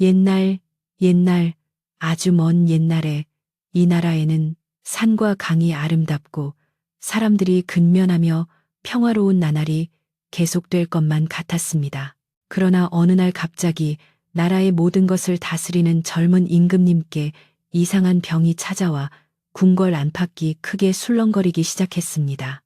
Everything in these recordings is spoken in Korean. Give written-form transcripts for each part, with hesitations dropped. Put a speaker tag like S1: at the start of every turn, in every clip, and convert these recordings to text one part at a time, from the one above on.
S1: 옛날, 옛날, 아주 먼 옛날에 이 나라에는 산과 강이 아름답고 사람들이 근면하며 평화로운 나날이 계속될 것만 같았습니다. 그러나 어느 날 갑자기 나라의 모든 것을 다스리는 젊은 임금님께 이상한 병이 찾아와 궁궐 안팎이 크게 술렁거리기 시작했습니다.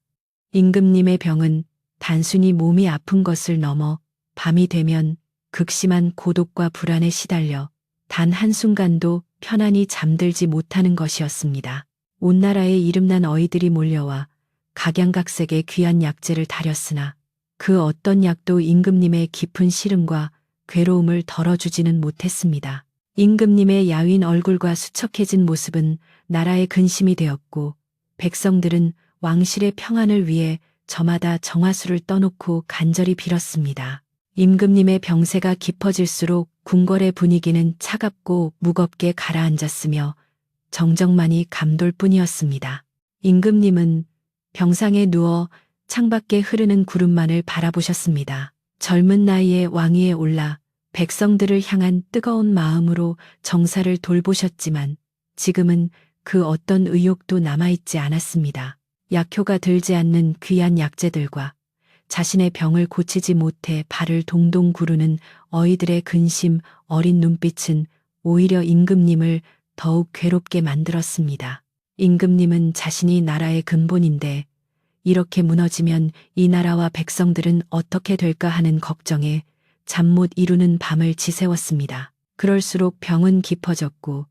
S1: 임금님의 병은 단순히 몸이 아픈 것을 넘어 밤이 되면 극심한 고독과 불안에 시달려 단 한순간도 편안히 잠들지 못하는 것이었습니다. 온 나라에 이름난 어이들이 몰려와 각양각색의 귀한 약재를 다렸으나 그 어떤 약도 임금님의 깊은 시름과 괴로움을 덜어주지는 못했습니다. 임금님의 야윈 얼굴과 수척해진 모습은 나라의 근심이 되었고 백성들은 왕실의 평안을 위해 저마다 정화수를 떠놓고 간절히 빌었습니다. 임금님의 병세가 깊어질수록 궁궐의 분위기는 차갑고 무겁게 가라앉았으며 정적만이 감돌 뿐이었습니다. 임금님은 병상에 누워 창밖에 흐르는 구름만을 바라보셨습니다. 젊은 나이에 왕위에 올라 백성들을 향한 뜨거운 마음으로 정사를 돌보셨지만 지금은 그 어떤 의욕도 남아있지 않았습니다. 약효가 들지 않는 귀한 약재들과 자신의 병을 고치지 못해 발을 동동 구르는 어이들의 근심 어린 눈빛은 오히려 임금님을 더욱 괴롭게 만들었습니다. 임금님은 자신이 나라의 근본인데 이렇게 무너지면 이 나라와 백성들은 어떻게 될까 하는 걱정에 잠 못 이루는 밤을 지새웠습니다. 그럴수록 병은 깊어졌고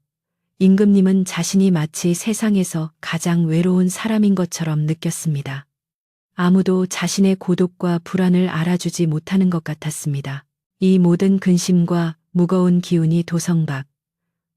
S1: 임금님은 자신이 마치 세상에서 가장 외로운 사람인 것처럼 느꼈습니다. 아무도 자신의 고독과 불안을 알아주지 못하는 것 같았습니다. 이 모든 근심과 무거운 기운이 도성 밖,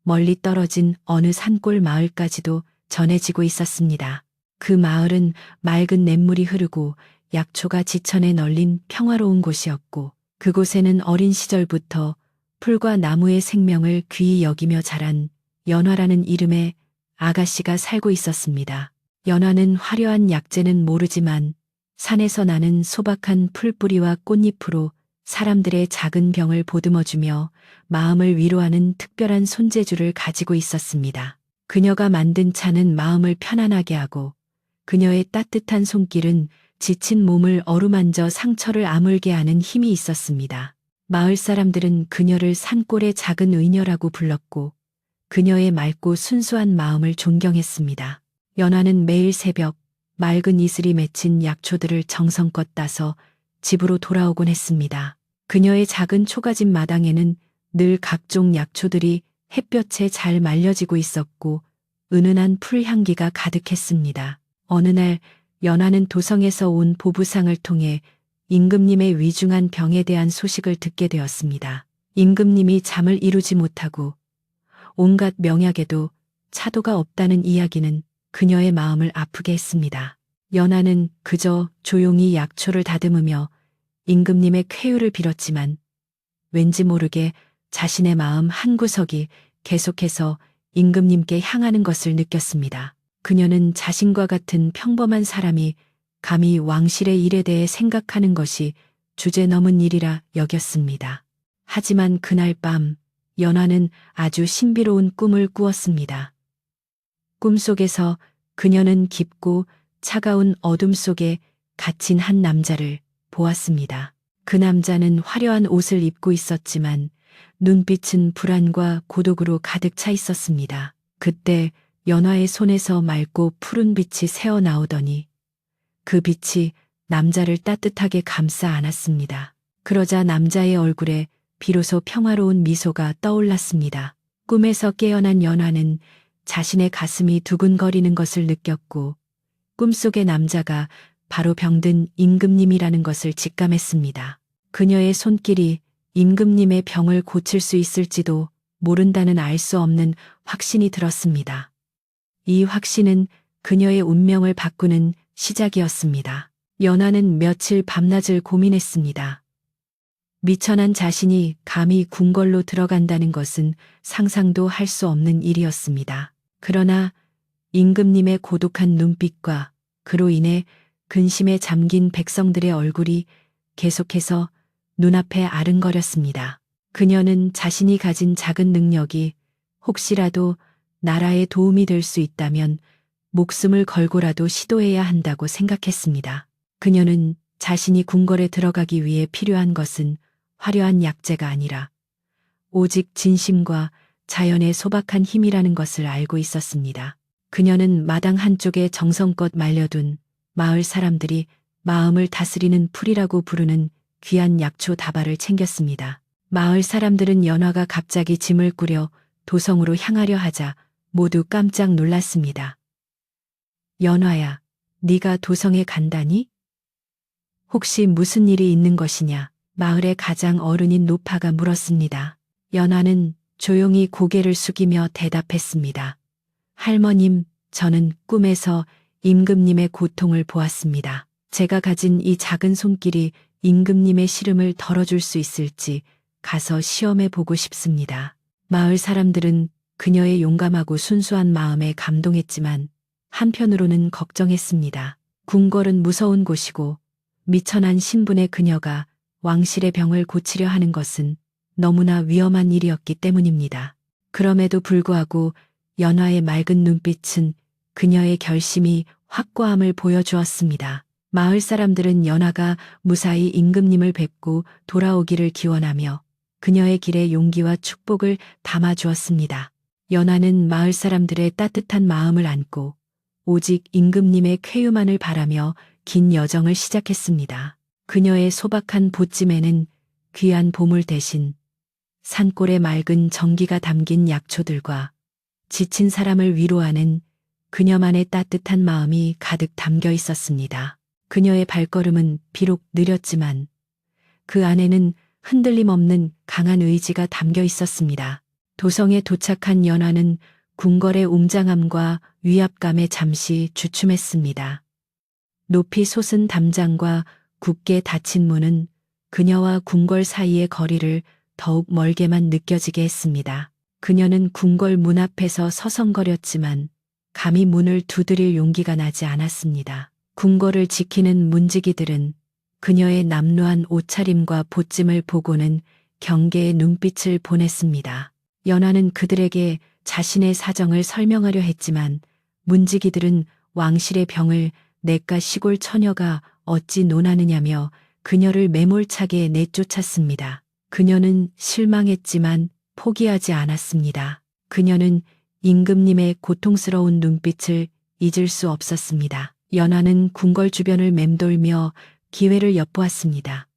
S1: 멀리 떨어진 어느 산골 마을까지도 전해지고 있었습니다. 그 마을은 맑은 냇물이 흐르고 약초가 지천에 널린 평화로운 곳이었고 그곳에는 어린 시절부터 풀과 나무의 생명을 귀히 여기며 자란 연화라는 이름의 아가씨가 살고 있었습니다. 연화는 화려한 약재는 모르지만 산에서 나는 소박한 풀뿌리와 꽃잎으로 사람들의 작은 병을 보듬어주며 마음을 위로하는 특별한 손재주를 가지고 있었습니다. 그녀가 만든 차는 마음을 편안하게 하고 그녀의 따뜻한 손길은 지친 몸을 어루만져 상처를 아물게 하는 힘이 있었습니다. 마을 사람들은 그녀를 산골의 작은 의녀라고 불렀고 그녀의 맑고 순수한 마음을 존경했습니다. 연화는 매일 새벽 맑은 이슬이 맺힌 약초들을 정성껏 따서 집으로 돌아오곤 했습니다. 그녀의 작은 초가집 마당에는 늘 각종 약초들이 햇볕에 잘 말려지고 있었고 은은한 풀향기가 가득했습니다. 어느 날 연화는 도성에서 온 보부상을 통해 임금님의 위중한 병에 대한 소식을 듣게 되었습니다. 임금님이 잠을 이루지 못하고 온갖 명약에도 차도가 없다는 이야기는 그녀의 마음을 아프게 했습니다. 연화는 그저 조용히 약초를 다듬으며 임금님의 쾌유를 빌었지만 왠지 모르게 자신의 마음 한구석이 계속해서 임금님께 향하는 것을 느꼈습니다. 그녀는 자신과 같은 평범한 사람이 감히 왕실의 일에 대해 생각하는 것이 주제넘은 일이라 여겼습니다. 하지만 그날 밤 연화는 아주 신비로운 꿈을 꾸었습니다. 꿈속에서 그녀는 깊고 차가운 어둠 속에 갇힌 한 남자를 보았습니다. 그 남자는 화려한 옷을 입고 있었지만 눈빛은 불안과 고독으로 가득 차 있었습니다. 그때 연화의 손에서 맑고 푸른 빛이 새어나오더니 그 빛이 남자를 따뜻하게 감싸 안았습니다. 그러자 남자의 얼굴에 비로소 평화로운 미소가 떠올랐습니다. 꿈에서 깨어난 연화는 자신의 가슴이 두근거리는 것을 느꼈고 꿈속의 남자가 바로 병든 임금님이라는 것을 직감했습니다. 그녀의 손길이 임금님의 병을 고칠 수 있을지도 모른다는 알 수 없는 확신이 들었습니다. 이 확신은 그녀의 운명을 바꾸는 시작이었습니다. 연화는 며칠 밤낮을 고민했습니다. 미천한 자신이 감히 궁궐로 들어간다는 것은 상상도 할 수 없는 일이었습니다. 그러나 임금님의 고독한 눈빛과 그로 인해 근심에 잠긴 백성들의 얼굴이 계속해서 눈앞에 아른거렸습니다. 그녀는 자신이 가진 작은 능력이 혹시라도 나라에 도움이 될 수 있다면 목숨을 걸고라도 시도해야 한다고 생각했습니다. 그녀는 자신이 궁궐에 들어가기 위해 필요한 것은 화려한 약재가 아니라 오직 진심과 자연의 소박한 힘이라는 것을 알고 있었습니다. 그녀는 마당 한쪽에 정성껏 말려둔 마을 사람들이 마음을 다스리는 풀이라고 부르는 귀한 약초 다발을 챙겼습니다. 마을 사람들은 연화가 갑자기 짐을 꾸려 도성으로 향하려 하자 모두 깜짝 놀랐습니다. 연화야, 네가 도성에 간다니? 혹시 무슨 일이 있는 것이냐? 마을의 가장 어른인 노파가 물었습니다. 연화는 조용히 고개를 숙이며 대답했습니다. 할머님, 저는 꿈에서 임금님의 고통을 보았습니다. 제가 가진 이 작은 손길이 임금님의 시름을 덜어줄 수 있을지 가서 시험해 보고 싶습니다. 마을 사람들은 그녀의 용감하고 순수한 마음에 감동했지만 한편으로는 걱정했습니다. 궁궐은 무서운 곳이고 미천한 신분의 그녀가 왕실의 병을 고치려 하는 것은 너무나 위험한 일이었기 때문입니다. 그럼에도 불구하고 연화의 맑은 눈빛은 그녀의 결심이 확고함을 보여주었습니다. 마을 사람들은 연화가 무사히 임금님을 뵙고 돌아오기를 기원하며 그녀의 길에 용기와 축복을 담아주었습니다. 연화는 마을 사람들의 따뜻한 마음을 안고 오직 임금님의 쾌유만을 바라며 긴 여정을 시작했습니다. 그녀의 소박한 보찜에는 귀한 보물 대신 산골의 맑은 정기가 담긴 약초들과 지친 사람을 위로하는 그녀만의 따뜻한 마음이 가득 담겨 있었습니다. 그녀의 발걸음은 비록 느렸지만 그 안에는 흔들림 없는 강한 의지가 담겨 있었습니다. 도성에 도착한 연화는 궁궐의 웅장함과 위압감에 잠시 주춤했습니다. 높이 솟은 담장과 굳게 닫힌 문은 그녀와 궁궐 사이의 거리를 더욱 멀게만 느껴지게 했습니다. 그녀는 궁궐 문 앞에서 서성거렸지만 감히 문을 두드릴 용기가 나지 않았습니다. 궁궐을 지키는 문지기들은 그녀의 남루한 옷차림과 보찜을 보고는 경계의 눈빛을 보냈습니다. 연화는 그들에게 자신의 사정을 설명하려 했지만 문지기들은 왕실의 병을 내과 시골 처녀가 어찌 논하느냐며 그녀를 매몰차게 내쫓았습니다. 그녀는 실망했지만 포기하지 않았습니다. 그녀는 임금님의 고통스러운 눈빛을 잊을 수 없었습니다. 연화는 궁궐 주변을 맴돌며 기회를 엿보았습니다.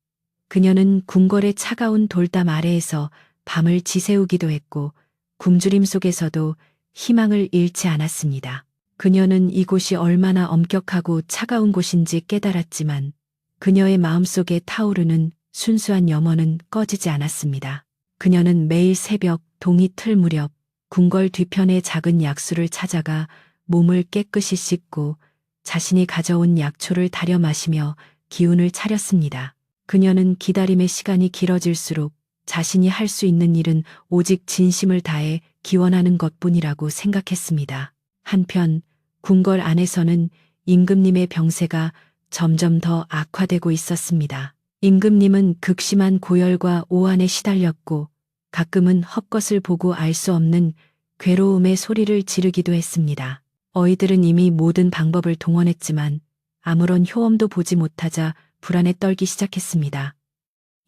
S1: 그녀는 궁궐의 차가운 돌담 아래에서 밤을 지새우기도 했고 굶주림 속에서도 희망을 잃지 않았습니다. 그녀는 이곳이 얼마나 엄격하고 차가운 곳인지 깨달았지만 그녀의 마음속에 타오르는 순수한 염원은 꺼지지 않았습니다. 그녀는 매일 새벽 동이 틀 무렵 궁궐 뒤편의 작은 약수를 찾아가 몸을 깨끗이 씻고 자신이 가져온 약초를 다려 마시며 기운을 차렸습니다. 그녀는 기다림의 시간이 길어질수록 자신이 할 수 있는 일은 오직 진심을 다해 기원하는 것뿐이라고 생각했습니다. 한편 궁궐 안에서는 임금님의 병세가 점점 더 악화되고 있었습니다. 임금님은 극심한 고열과 오한에 시달렸고 가끔은 헛것을 보고 알 수 없는 괴로움의 소리를 지르기도 했습니다. 어이들은 이미 모든 방법을 동원했지만 아무런 효험도 보지 못하자 불안에 떨기 시작했습니다.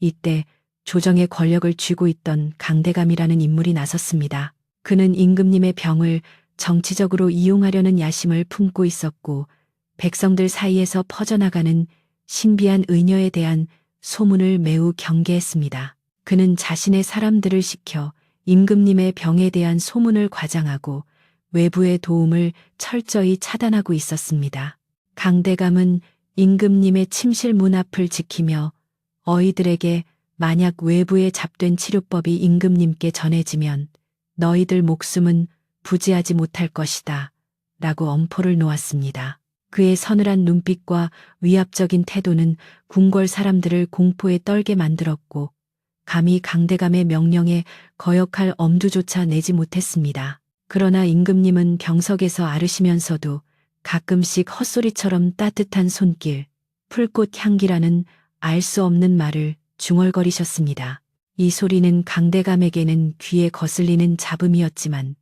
S1: 이때 조정의 권력을 쥐고 있던 강대감이라는 인물이 나섰습니다. 그는 임금님의 병을 정치적으로 이용하려는 야심을 품고 있었고 백성들 사이에서 퍼져나가는 신비한 의녀에 대한 소문을 매우 경계했습니다. 그는 자신의 사람들을 시켜 임금님의 병에 대한 소문을 과장하고 외부의 도움을 철저히 차단하고 있었습니다. 강대감은 임금님의 침실 문 앞을 지키며 어이들에게 만약 외부에 잡된 치료법이 임금님께 전해지면 너희들 목숨은 부지하지 못할 것이다 라고 엄포를 놓았습니다. 그의 서늘한 눈빛과 위압적인 태도는 궁궐 사람들을 공포에 떨게 만들었고 감히 강대감의 명령에 거역할 엄두조차 내지 못했습니다. 그러나 임금님은 병석에서 앓으시면서도 가끔씩 헛소리처럼 따뜻한 손길, 풀꽃 향기라는 알 수 없는 말을 중얼거리셨습니다. 이 소리는 강대감에게는 귀에 거슬리는 잡음이었지만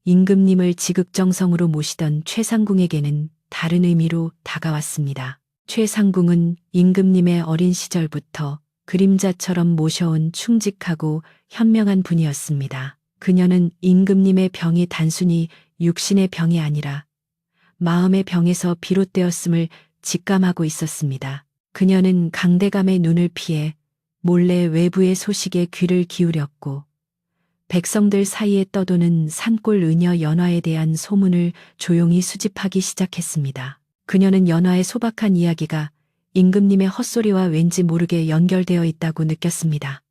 S1: 임금님을 지극정성으로 모시던 최상궁에게는 다른 의미로 다가왔습니다. 최상궁은 임금님의 어린 시절부터 그림자처럼 모셔온 충직하고 현명한 분이었습니다. 그녀는 임금님의 병이 단순히 육신의 병이 아니라 마음의 병에서 비롯되었음을 직감하고 있었습니다. 그녀는 강대감의 눈을 피해 몰래 외부의 소식에 귀를 기울였고 백성들 사이에 떠도는 산골 의녀 연화에 대한 소문을 조용히 수집하기 시작했습니다. 그녀는 연화의 소박한 이야기가 임금님의 헛소리와 왠지 모르게 연결되어 있다고 느꼈습니다.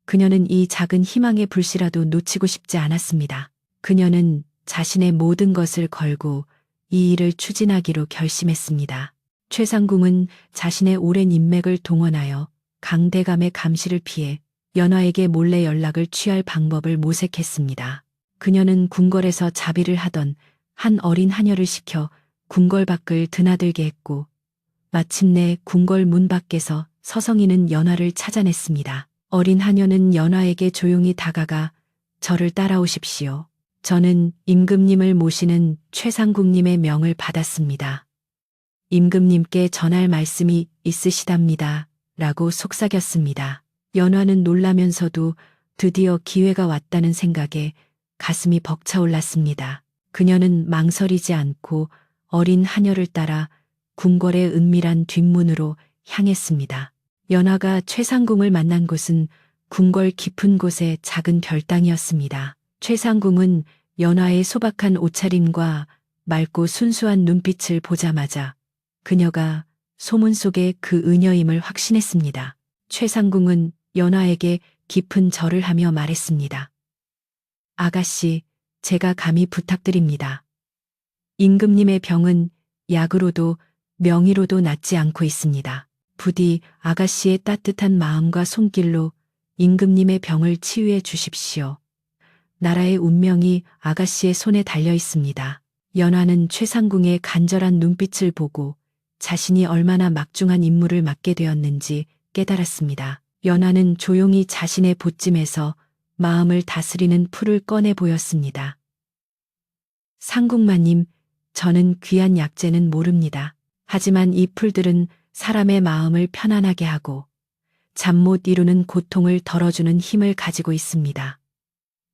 S1: 그녀는 이 작은 희망의 불씨라도 놓치고 싶지 않았습니다. 그녀는 자신의 모든 것을 걸고 이 일을 추진하기로 결심했습니다. 최상궁은 자신의 오랜 인맥을 동원하여 강대감의 감시를 피해 연화에게 몰래 연락을 취할 방법을 모색했습니다. 그녀는 궁궐에서 자비를 하던 한 어린 하녀를 시켜 궁궐 밖을 드나들게 했고 마침내 궁궐 문 밖에서 서성이는 연화를 찾아냈습니다. 어린 하녀는 연화에게 조용히 다가가 저를 따라오십시오. 저는 임금님을 모시는 최상궁님의 명을 받았습니다. 임금님께 전할 말씀이 있으시답니다. 라고 속삭였습니다. 연화는 놀라면서도 드디어 기회가 왔다는 생각에 가슴이 벅차올랐습니다. 그녀는 망설이지 않고 어린 하녀를 따라 궁궐의 은밀한 뒷문으로 향했습니다. 연화가 최상궁을 만난 곳은 궁궐 깊은 곳의 작은 별당이었습니다. 최상궁은 연화의 소박한 옷차림과 맑고 순수한 눈빛을 보자마자 그녀가 소문 속의 그 의녀임을 확신했습니다. 최상궁은 연화에게 깊은 절을 하며 말했습니다. 아가씨, 제가 감히 부탁드립니다. 임금님의 병은 약으로도 명의로도 낫지 않고 있습니다. 부디 아가씨의 따뜻한 마음과 손길로 임금님의 병을 치유해 주십시오. 나라의 운명이 아가씨의 손에 달려 있습니다. 연화는 최상궁의 간절한 눈빛을 보고 자신이 얼마나 막중한 임무를 맡게 되었는지 깨달았습니다. 연화는 조용히 자신의 보찜에서 마음을 다스리는 풀을 꺼내 보였습니다. 상궁마님, 저는 귀한 약재는 모릅니다. 하지만 이 풀들은 사람의 마음을 편안하게 하고 잠 못 이루는 고통을 덜어주는 힘을 가지고 있습니다.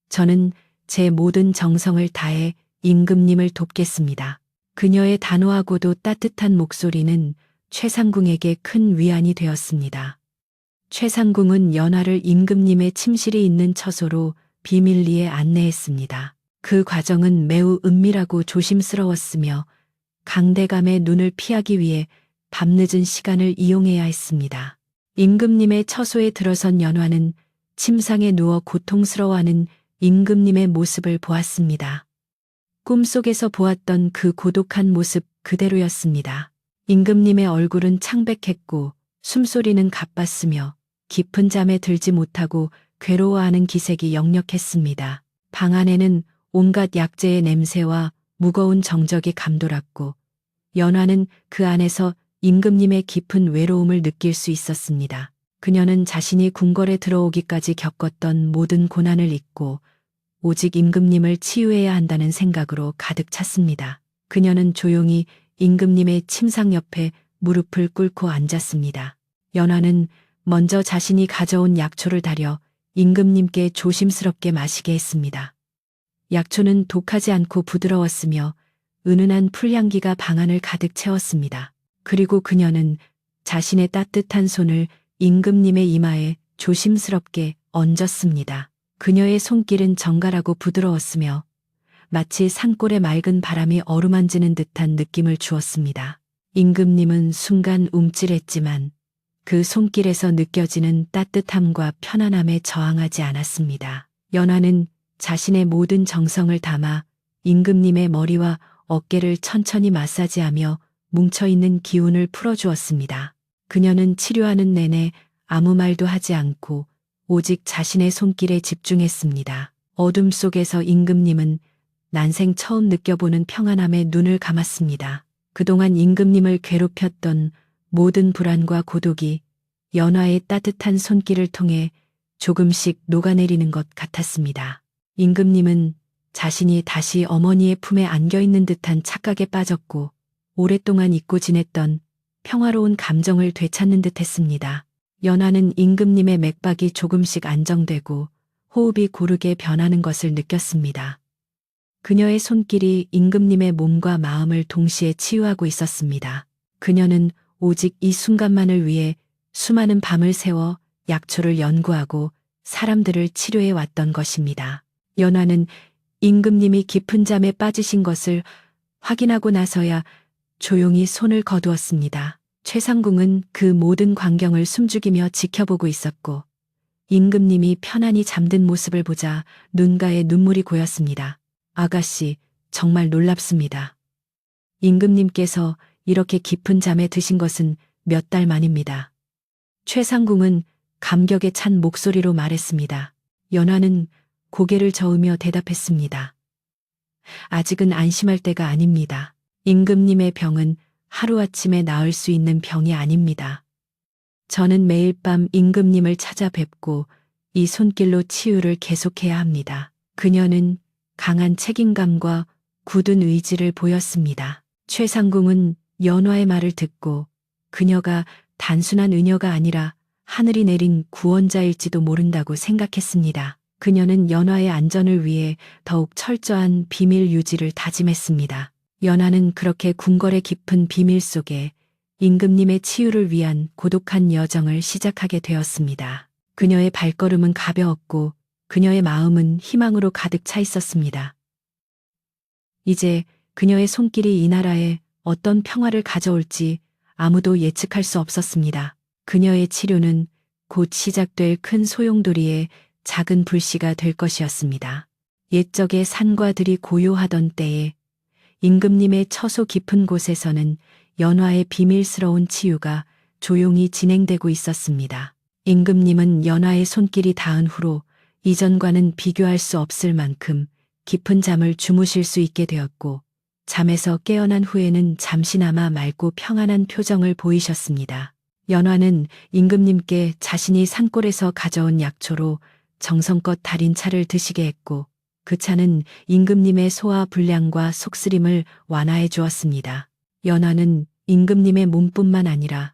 S1: 저는 제 모든 정성을 다해 임금님을 돕겠습니다. 그녀의 단호하고도 따뜻한 목소리는 최상궁에게 큰 위안이 되었습니다. 최상궁은 연화를 임금님의 침실이 있는 처소로 비밀리에 안내했습니다. 그 과정은 매우 은밀하고 조심스러웠으며 강대감의 눈을 피하기 위해 밤늦은 시간을 이용해야 했습니다. 임금님의 처소에 들어선 연화는 침상에 누워 고통스러워하는 임금님의 모습을 보았습니다. 꿈속에서 보았던 그 고독한 모습 그대로였습니다. 임금님의 얼굴은 창백했고 숨소리는 가빴으며 깊은 잠에 들지 못하고 괴로워하는 기색이 역력했습니다. 방 안에는 온갖 약재의 냄새와 무거운 정적이 감돌았고 연화는 그 안에서 임금님의 깊은 외로움을 느낄 수 있었습니다. 그녀는 자신이 궁궐에 들어오기까지 겪었던 모든 고난을 잊고 오직 임금님을 치유해야 한다는 생각으로 가득 찼습니다. 그녀는 조용히 임금님의 침상 옆에 무릎을 꿇고 앉았습니다. 연화는 먼저 자신이 가져온 약초를 다려 임금님께 조심스럽게 마시게 했습니다. 약초는 독하지 않고 부드러웠으며 은은한 풀향기가 방 안을 가득 채웠습니다. 그리고 그녀는 자신의 따뜻한 손을 임금님의 이마에 조심스럽게 얹었습니다. 그녀의 손길은 정갈하고 부드러웠으며 마치 산골의 맑은 바람이 어루만지는 듯한 느낌을 주었습니다. 임금님은 순간 움찔했지만 그 손길에서 느껴지는 따뜻함과 편안함에 저항하지 않았습니다. 연화는 자신의 모든 정성을 담아 임금님의 머리와 어깨를 천천히 마사지하며 뭉쳐있는 기운을 풀어주었습니다. 그녀는 치료하는 내내 아무 말도 하지 않고 오직 자신의 손길에 집중했습니다. 어둠 속에서 임금님은 난생 처음 느껴보는 평안함에 눈을 감았습니다. 그동안 임금님을 괴롭혔던 모든 불안과 고독이 연화의 따뜻한 손길을 통해 조금씩 녹아내리는 것 같았습니다. 임금님은 자신이 다시 어머니의 품에 안겨 있는 듯한 착각에 빠졌고 오랫동안 잊고 지냈던 평화로운 감정을 되찾는 듯 했습니다. 연화는 임금님의 맥박이 조금씩 안정되고 호흡이 고르게 변하는 것을 느꼈습니다. 그녀의 손길이 임금님의 몸과 마음을 동시에 치유하고 있었습니다. 그녀는 오직 이 순간만을 위해 수많은 밤을 새워 약초를 연구하고 사람들을 치료해 왔던 것입니다. 연화는 임금님이 깊은 잠에 빠지신 것을 확인하고 나서야 조용히 손을 거두었습니다. 최상궁은 그 모든 광경을 숨죽이며 지켜보고 있었고 임금님이 편안히 잠든 모습을 보자 눈가에 눈물이 고였습니다. 아가씨, 정말 놀랍습니다. 임금님께서 이렇게 깊은 잠에 드신 것은 몇 달 만입니다. 최상궁은 감격에 찬 목소리로 말했습니다. 연화는 고개를 저으며 대답했습니다. 아직은 안심할 때가 아닙니다. 임금님의 병은 하루아침에 나을 수 있는 병이 아닙니다. 저는 매일 밤 임금님을 찾아뵙고 이 손길로 치유를 계속해야 합니다. 그녀는 강한 책임감과 굳은 의지를 보였습니다. 최상궁은 연화의 말을 듣고 그녀가 단순한 의녀가 아니라 하늘이 내린 구원자일지도 모른다고 생각했습니다. 그녀는 연화의 안전을 위해 더욱 철저한 비밀 유지를 다짐했습니다. 연화는 그렇게 궁궐의 깊은 비밀 속에 임금님의 치유를 위한 고독한 여정을 시작하게 되었습니다. 그녀의 발걸음은 가벼웠고 그녀의 마음은 희망으로 가득 차 있었습니다. 이제 그녀의 손길이 이 나라에 어떤 평화를 가져올지 아무도 예측할 수 없었습니다. 그녀의 치료는 곧 시작될 큰 소용돌이의 작은 불씨가 될 것이었습니다. 옛적의 산과 들이 고요하던 때에 임금님의 처소 깊은 곳에서는 연화의 비밀스러운 치유가 조용히 진행되고 있었습니다. 임금님은 연화의 손길이 닿은 후로 이전과는 비교할 수 없을 만큼 깊은 잠을 주무실 수 있게 되었고 잠에서 깨어난 후에는 잠시나마 맑고 평안한 표정을 보이셨습니다. 연화는 임금님께 자신이 산골에서 가져온 약초로 정성껏 달인 차를 드시게 했고 그 차는 임금님의 소화 불량과 속쓰림을 완화해 주었습니다. 연화는 임금님의 몸뿐만 아니라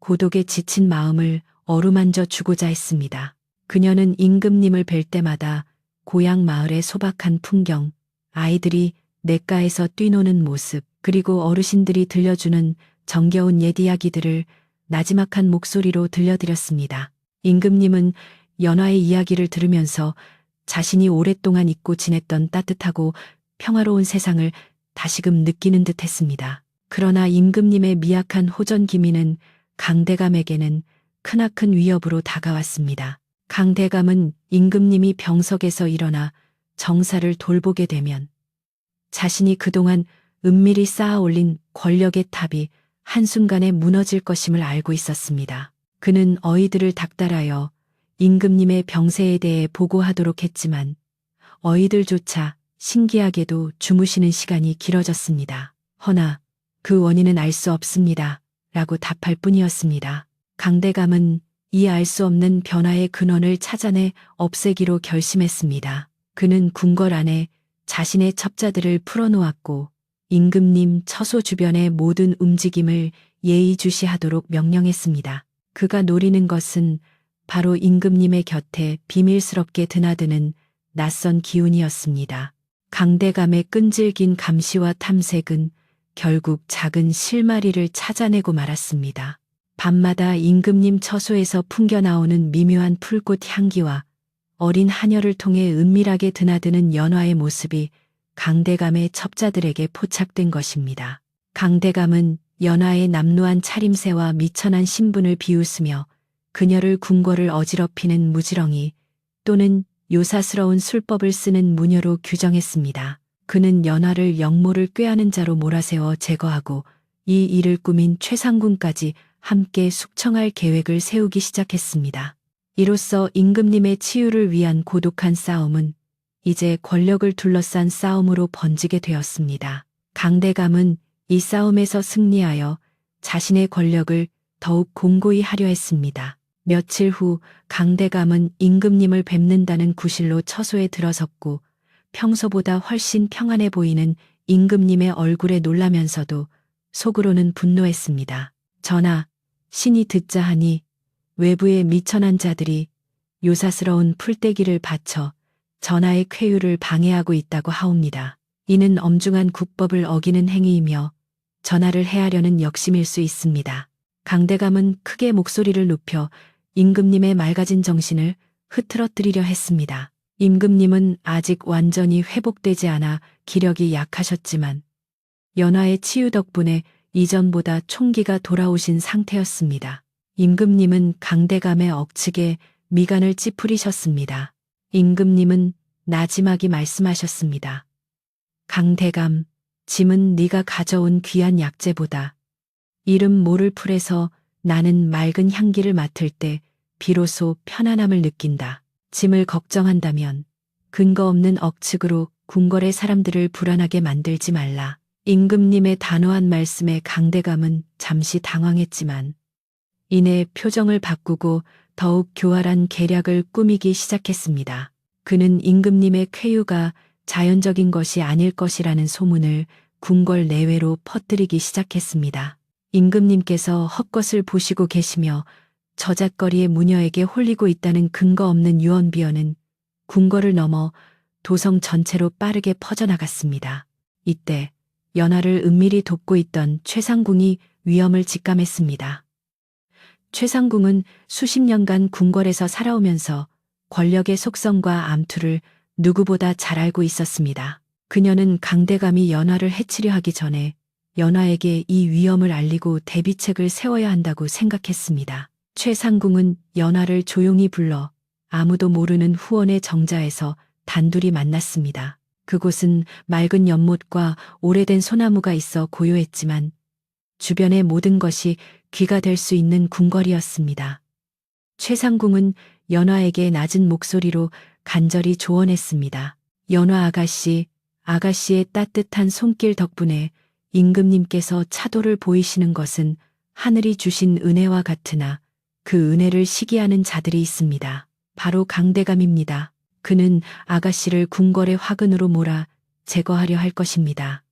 S1: 고독에 지친 마음을 어루만져 주고자 했습니다. 그녀는 임금님을 뵐 때마다 고향 마을의 소박한 풍경, 아이들이 냇가에서 뛰노는 모습, 그리고 어르신들이 들려주는 정겨운 옛 이야기들을 나지막한 목소리로 들려드렸습니다. 임금님은 연화의 이야기를 들으면서 자신이 오랫동안 잊고 지냈던 따뜻하고 평화로운 세상을 다시금 느끼는 듯 했습니다. 그러나 임금님의 미약한 호전 기미는 강대감에게는 크나큰 위협으로 다가왔습니다. 강대감은 임금님이 병석에서 일어나 정사를 돌보게 되면 자신이 그동안 은밀히 쌓아 올린 권력의 탑이 한순간에 무너질 것임을 알고 있었습니다. 그는 어이들을 닥달하여 임금님의 병세에 대해 보고하도록 했지만 어이들조차 신기하게도 주무시는 시간이 길어졌습니다. 허나 그 원인은 알 수 없습니다. 라고 답할 뿐이었습니다. 강대감은 이 알 수 없는 변화의 근원을 찾아내 없애기로 결심했습니다. 그는 궁궐 안에 자신의 첩자들을 풀어놓았고 임금님 처소 주변의 모든 움직임을 예의주시하도록 명령했습니다. 그가 노리는 것은 바로 임금님의 곁에 비밀스럽게 드나드는 낯선 기운이었습니다. 강대감의 끈질긴 감시와 탐색은 결국 작은 실마리를 찾아내고 말았습니다. 밤마다 임금님 처소에서 풍겨나오는 미묘한 풀꽃 향기와 어린 하녀를 통해 은밀하게 드나드는 연화의 모습이 강대감의 첩자들에게 포착된 것입니다. 강대감은 연화의 남루한 차림새와 미천한 신분을 비웃으며 그녀를 궁궐을 어지럽히는 무지렁이 또는 요사스러운 술법을 쓰는 무녀로 규정했습니다. 그는 연화를 역모를 꾀하는 자로 몰아세워 제거하고 이 일을 꾸민 최상궁까지 함께 숙청할 계획을 세우기 시작했습니다. 이로써 임금님의 치유를 위한 고독한 싸움은 이제 권력을 둘러싼 싸움으로 번지게 되었습니다. 강대감은 이 싸움에서 승리하여 자신의 권력을 더욱 공고히 하려 했습니다. 며칠 후 강대감은 임금님을 뵙는다는 구실로 처소에 들어섰고 평소보다 훨씬 평안해 보이는 임금님의 얼굴에 놀라면서도 속으로는 분노했습니다. 전하, 신이 듣자 하니 외부의 미천한 자들이 요사스러운 풀떼기를 바쳐 전하의 쾌유를 방해하고 있다고 하옵니다. 이는 엄중한 국법을 어기는 행위이며 전하를 해하려는 역심일 수 있습니다. 강대감은 크게 목소리를 높여 임금님의 맑아진 정신을 흐트러뜨리려 했습니다. 임금님은 아직 완전히 회복되지 않아 기력이 약하셨지만 연화의 치유 덕분에 이전보다 총기가 돌아오신 상태였습니다. 임금님은 강대감의 억측에 미간을 찌푸리셨습니다. 임금님은 나지막이 말씀하셨습니다. 강대감, 짐은 네가 가져온 귀한 약재보다 이름 모를 풀에서 나는 맑은 향기를 맡을 때 비로소 편안함을 느낀다. 짐을 걱정한다면 근거 없는 억측으로 궁궐의 사람들을 불안하게 만들지 말라. 임금님의 단호한 말씀에 강대감은 잠시 당황했지만 이내 표정을 바꾸고 더욱 교활한 계략을 꾸미기 시작했습니다. 그는 임금님의 쾌유가 자연적인 것이 아닐 것이라는 소문을 궁궐 내외로 퍼뜨리기 시작했습니다. 임금님께서 헛것을 보시고 계시며 저잣거리의 무녀에게 홀리고 있다는 근거 없는 유언비어는 궁궐을 넘어 도성 전체로 빠르게 퍼져나갔습니다. 이때 연하를 은밀히 돕고 있던 최상궁이 위험을 직감했습니다. 최상궁은 수십 년간 궁궐에서 살아오면서 권력의 속성과 암투를 누구보다 잘 알고 있었습니다. 그녀는 강대감이 연하를 해치려 하기 전에 연하에게 이 위험을 알리고 대비책을 세워야 한다고 생각했습니다. 최상궁은 연하를 조용히 불러 아무도 모르는 후원의 정자에서 단둘이 만났습니다. 그곳은 맑은 연못과 오래된 소나무가 있어 고요했지만 주변의 모든 것이 귀가 될 수 있는 궁궐이었습니다. 최상궁은 연화에게 낮은 목소리로 간절히 조언했습니다. 연화 아가씨, 아가씨의 따뜻한 손길 덕분에 임금님께서 차도를 보이시는 것은 하늘이 주신 은혜와 같으나 그 은혜를 시기하는 자들이 있습니다. 바로 강대감입니다. 그는 아가씨를 궁궐의 화근으로 몰아 제거하려 할 것입니다.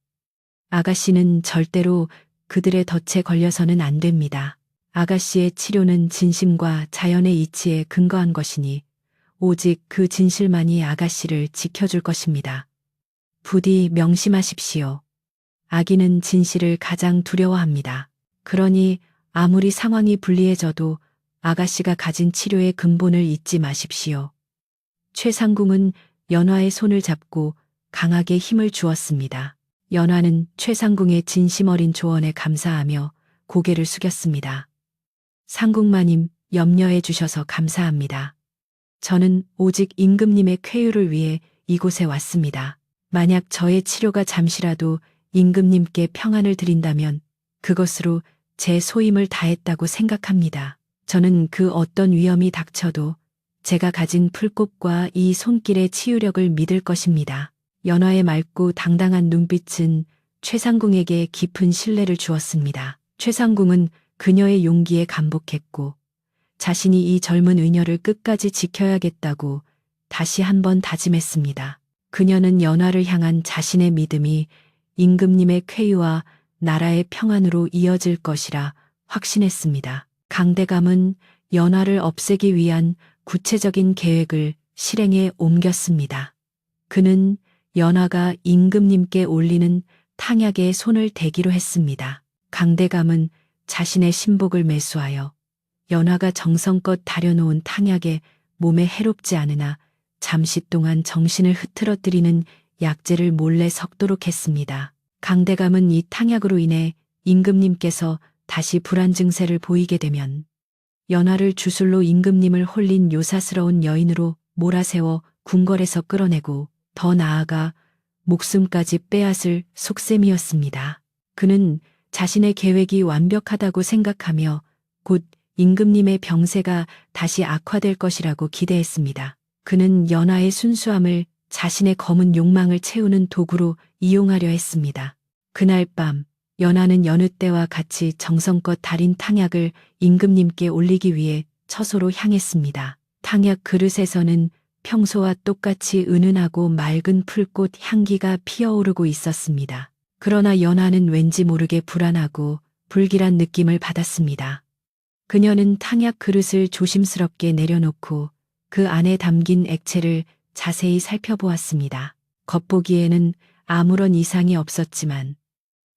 S1: 아가씨는 절대로 그들의 덫에 걸려서는 안 됩니다. 아가씨의 치료는 진심과 자연의 이치에 근거한 것이니 오직 그 진실만이 아가씨를 지켜줄 것입니다. 부디 명심하십시오. 아기는 진실을 가장 두려워합니다. 그러니 아무리 상황이 불리해져도 아가씨가 가진 치료의 근본을 잊지 마십시오. 최상궁은 연화의 손을 잡고 강하게 힘을 주었습니다. 연화는 최상궁의 진심 어린 조언에 감사하며 고개를 숙였습니다. 상궁마님, 염려해 주셔서 감사합니다. 저는 오직 임금님의 쾌유를 위해 이곳에 왔습니다. 만약 저의 치료가 잠시라도 임금님께 평안을 드린다면 그것으로 제 소임을 다했다고 생각합니다. 저는 그 어떤 위험이 닥쳐도 제가 가진 풀꽃과 이 손길의 치유력을 믿을 것입니다. 연화의 맑고 당당한 눈빛은 최상궁에게 깊은 신뢰를 주었습니다. 최상궁은 그녀의 용기에 감복했고 자신이 이 젊은 의녀를 끝까지 지켜야겠다고 다시 한번 다짐했습니다. 그녀는 연화를 향한 자신의 믿음이 임금님의 쾌유와 나라의 평안으로 이어질 것이라 확신했습니다. 강대감은 연화를 없애기 위한 구체적인 계획을 실행에 옮겼습니다. 그는 연화가 임금님께 올리는 탕약에 손을 대기로 했습니다. 강대감은 자신의 신복을 매수하여 연화가 정성껏 다려놓은 탕약에 몸에 해롭지 않으나 잠시 동안 정신을 흐트러뜨리는 약재를 몰래 섞도록 했습니다. 강대감은 이 탕약으로 인해 임금님께서 다시 불안 증세를 보이게 되면 연화를 주술로 임금님을 홀린 요사스러운 여인으로 몰아세워 궁궐에서 끌어내고 더 나아가 목숨까지 빼앗을 속셈이었습니다. 그는 자신의 계획이 완벽하다고 생각하며 곧 임금님의 병세가 다시 악화될 것이라고 기대했습니다. 그는 연화의 순수함을 자신의 검은 욕망을 채우는 도구로 이용하려 했습니다. 그날 밤 연화는 여느 때와 같이 정성껏 달인 탕약을 임금님께 올리기 위해 처소로 향했습니다. 탕약 그릇에서는 평소와 똑같이 은은하고 맑은 풀꽃 향기가 피어오르고 있었습니다. 그러나 연하는 왠지 모르게 불안하고 불길한 느낌을 받았습니다. 그녀는 탕약 그릇을 조심스럽게 내려놓고 그 안에 담긴 액체를 자세히 살펴보았습니다. 겉보기에는 아무런 이상이 없었지만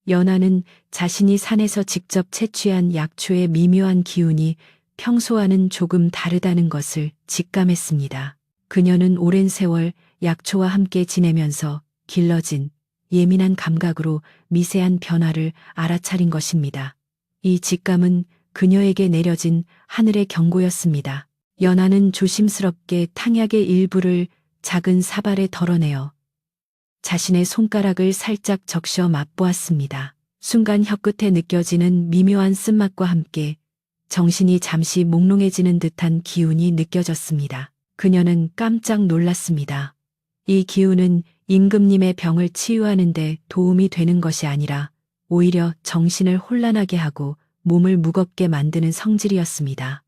S1: 연하는 자신이 산에서 직접 채취한 약초의 미묘한 기운이 평소와는 조금 다르다는 것을 직감했습니다. 그녀는 오랜 세월 약초와 함께 지내면서 길러진 예민한 감각으로 미세한 변화를 알아차린 것입니다. 이 직감은 그녀에게 내려진 하늘의 경고였습니다. 연하는 조심스럽게 탕약의 일부를 작은 사발에 덜어내어 자신의 손가락을 살짝 적셔 맛보았습니다. 순간 혀끝에 느껴지는 미묘한 쓴맛과 함께 정신이 잠시 몽롱해지는 듯한 기운이 느껴졌습니다. 그녀는 깜짝 놀랐습니다. 이 기운은 임금님의 병을 치유하는 데 도움이 되는 것이 아니라 오히려 정신을 혼란하게 하고 몸을 무겁게 만드는 성질이었습니다.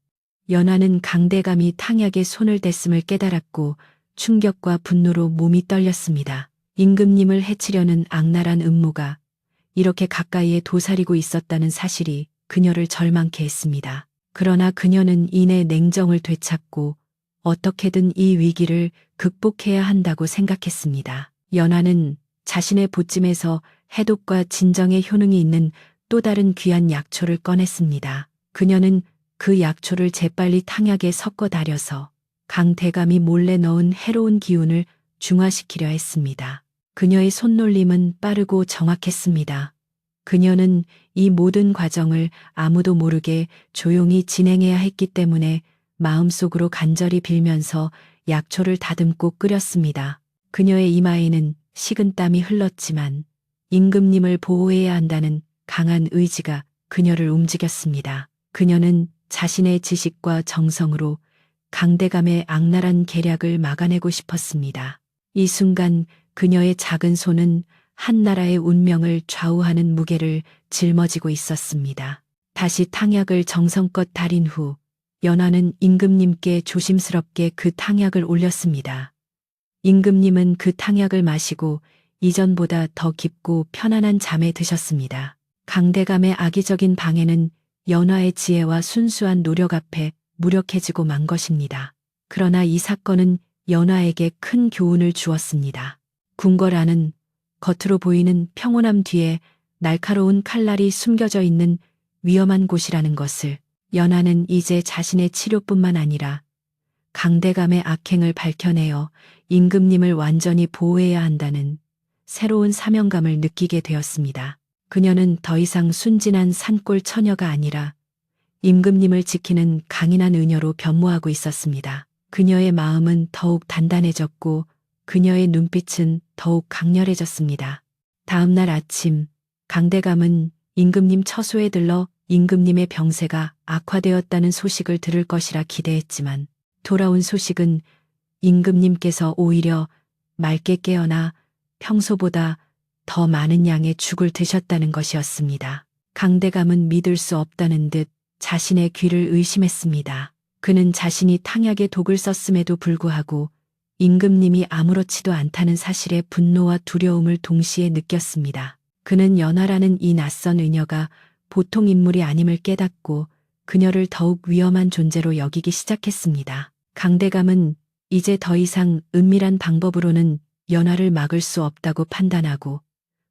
S1: 연하는 강대감이 탕약에 손을 댔음을 깨달았고 충격과 분노로 몸이 떨렸습니다. 임금님을 해치려는 악랄한 음모가 이렇게 가까이에 도사리고 있었다는 사실이 그녀를 절망케 했습니다. 그러나 그녀는 이내 냉정을 되찾고 어떻게든 이 위기를 극복해야 한다고 생각했습니다. 연하는 자신의 보찜에서 해독과 진정의 효능이 있는 또 다른 귀한 약초를 꺼냈습니다. 그녀는 그 약초를 재빨리 탕약에 섞어 달여서 강대감이 몰래 넣은 해로운 기운을 중화시키려 했습니다. 그녀의 손놀림은 빠르고 정확했습니다. 그녀는 이 모든 과정을 아무도 모르게 조용히 진행해야 했기 때문에 마음속으로 간절히 빌면서 약초를 다듬고 끓였습니다. 그녀의 이마에는 식은땀이 흘렀지만 임금님을 보호해야 한다는 강한 의지가 그녀를 움직였습니다. 그녀는 자신의 지식과 정성으로 강대감의 악랄한 계략을 막아내고 싶었습니다. 이 순간 그녀의 작은 손은 한 나라의 운명을 좌우하는 무게를 짊어지고 있었습니다. 다시 탕약을 정성껏 달인 후 연하는 임금님께 조심스럽게 그 탕약을 올렸습니다. 임금님은 그 탕약을 마시고 이전보다 더 깊고 편안한 잠에 드셨습니다. 강대감의 악의적인 방해는 연하의 지혜와 순수한 노력 앞에 무력해지고 만 것입니다. 그러나 이 사건은 연하에게 큰 교훈을 주었습니다. 궁궐 안은 겉으로 보이는 평온함 뒤에 날카로운 칼날이 숨겨져 있는 위험한 곳이라는 것을 연하는 이제 자신의 치료뿐만 아니라 강대감의 악행을 밝혀내어 임금님을 완전히 보호해야 한다는 새로운 사명감을 느끼게 되었습니다. 그녀는 더 이상 순진한 산골 처녀가 아니라 임금님을 지키는 강인한 의녀로 변모하고 있었습니다. 그녀의 마음은 더욱 단단해졌고 그녀의 눈빛은 더욱 강렬해졌습니다. 다음 날 아침 강대감은 임금님 처소에 들러 임금님의 병세가 악화되었다는 소식을 들을 것이라 기대했지만 돌아온 소식은 임금님께서 오히려 맑게 깨어나 평소보다 더 많은 양의 죽을 드셨다는 것이었습니다. 강대감은 믿을 수 없다는 듯 자신의 귀를 의심했습니다. 그는 자신이 탕약에 독을 썼음에도 불구하고 임금님이 아무렇지도 않다는 사실에 분노와 두려움을 동시에 느꼈습니다. 그는 연하라는 이 낯선 의녀가 보통 인물이 아님을 깨닫고 그녀를 더욱 위험한 존재로 여기기 시작했습니다. 강대감은 이제 더 이상 은밀한 방법으로는 연하를 막을 수 없다고 판단하고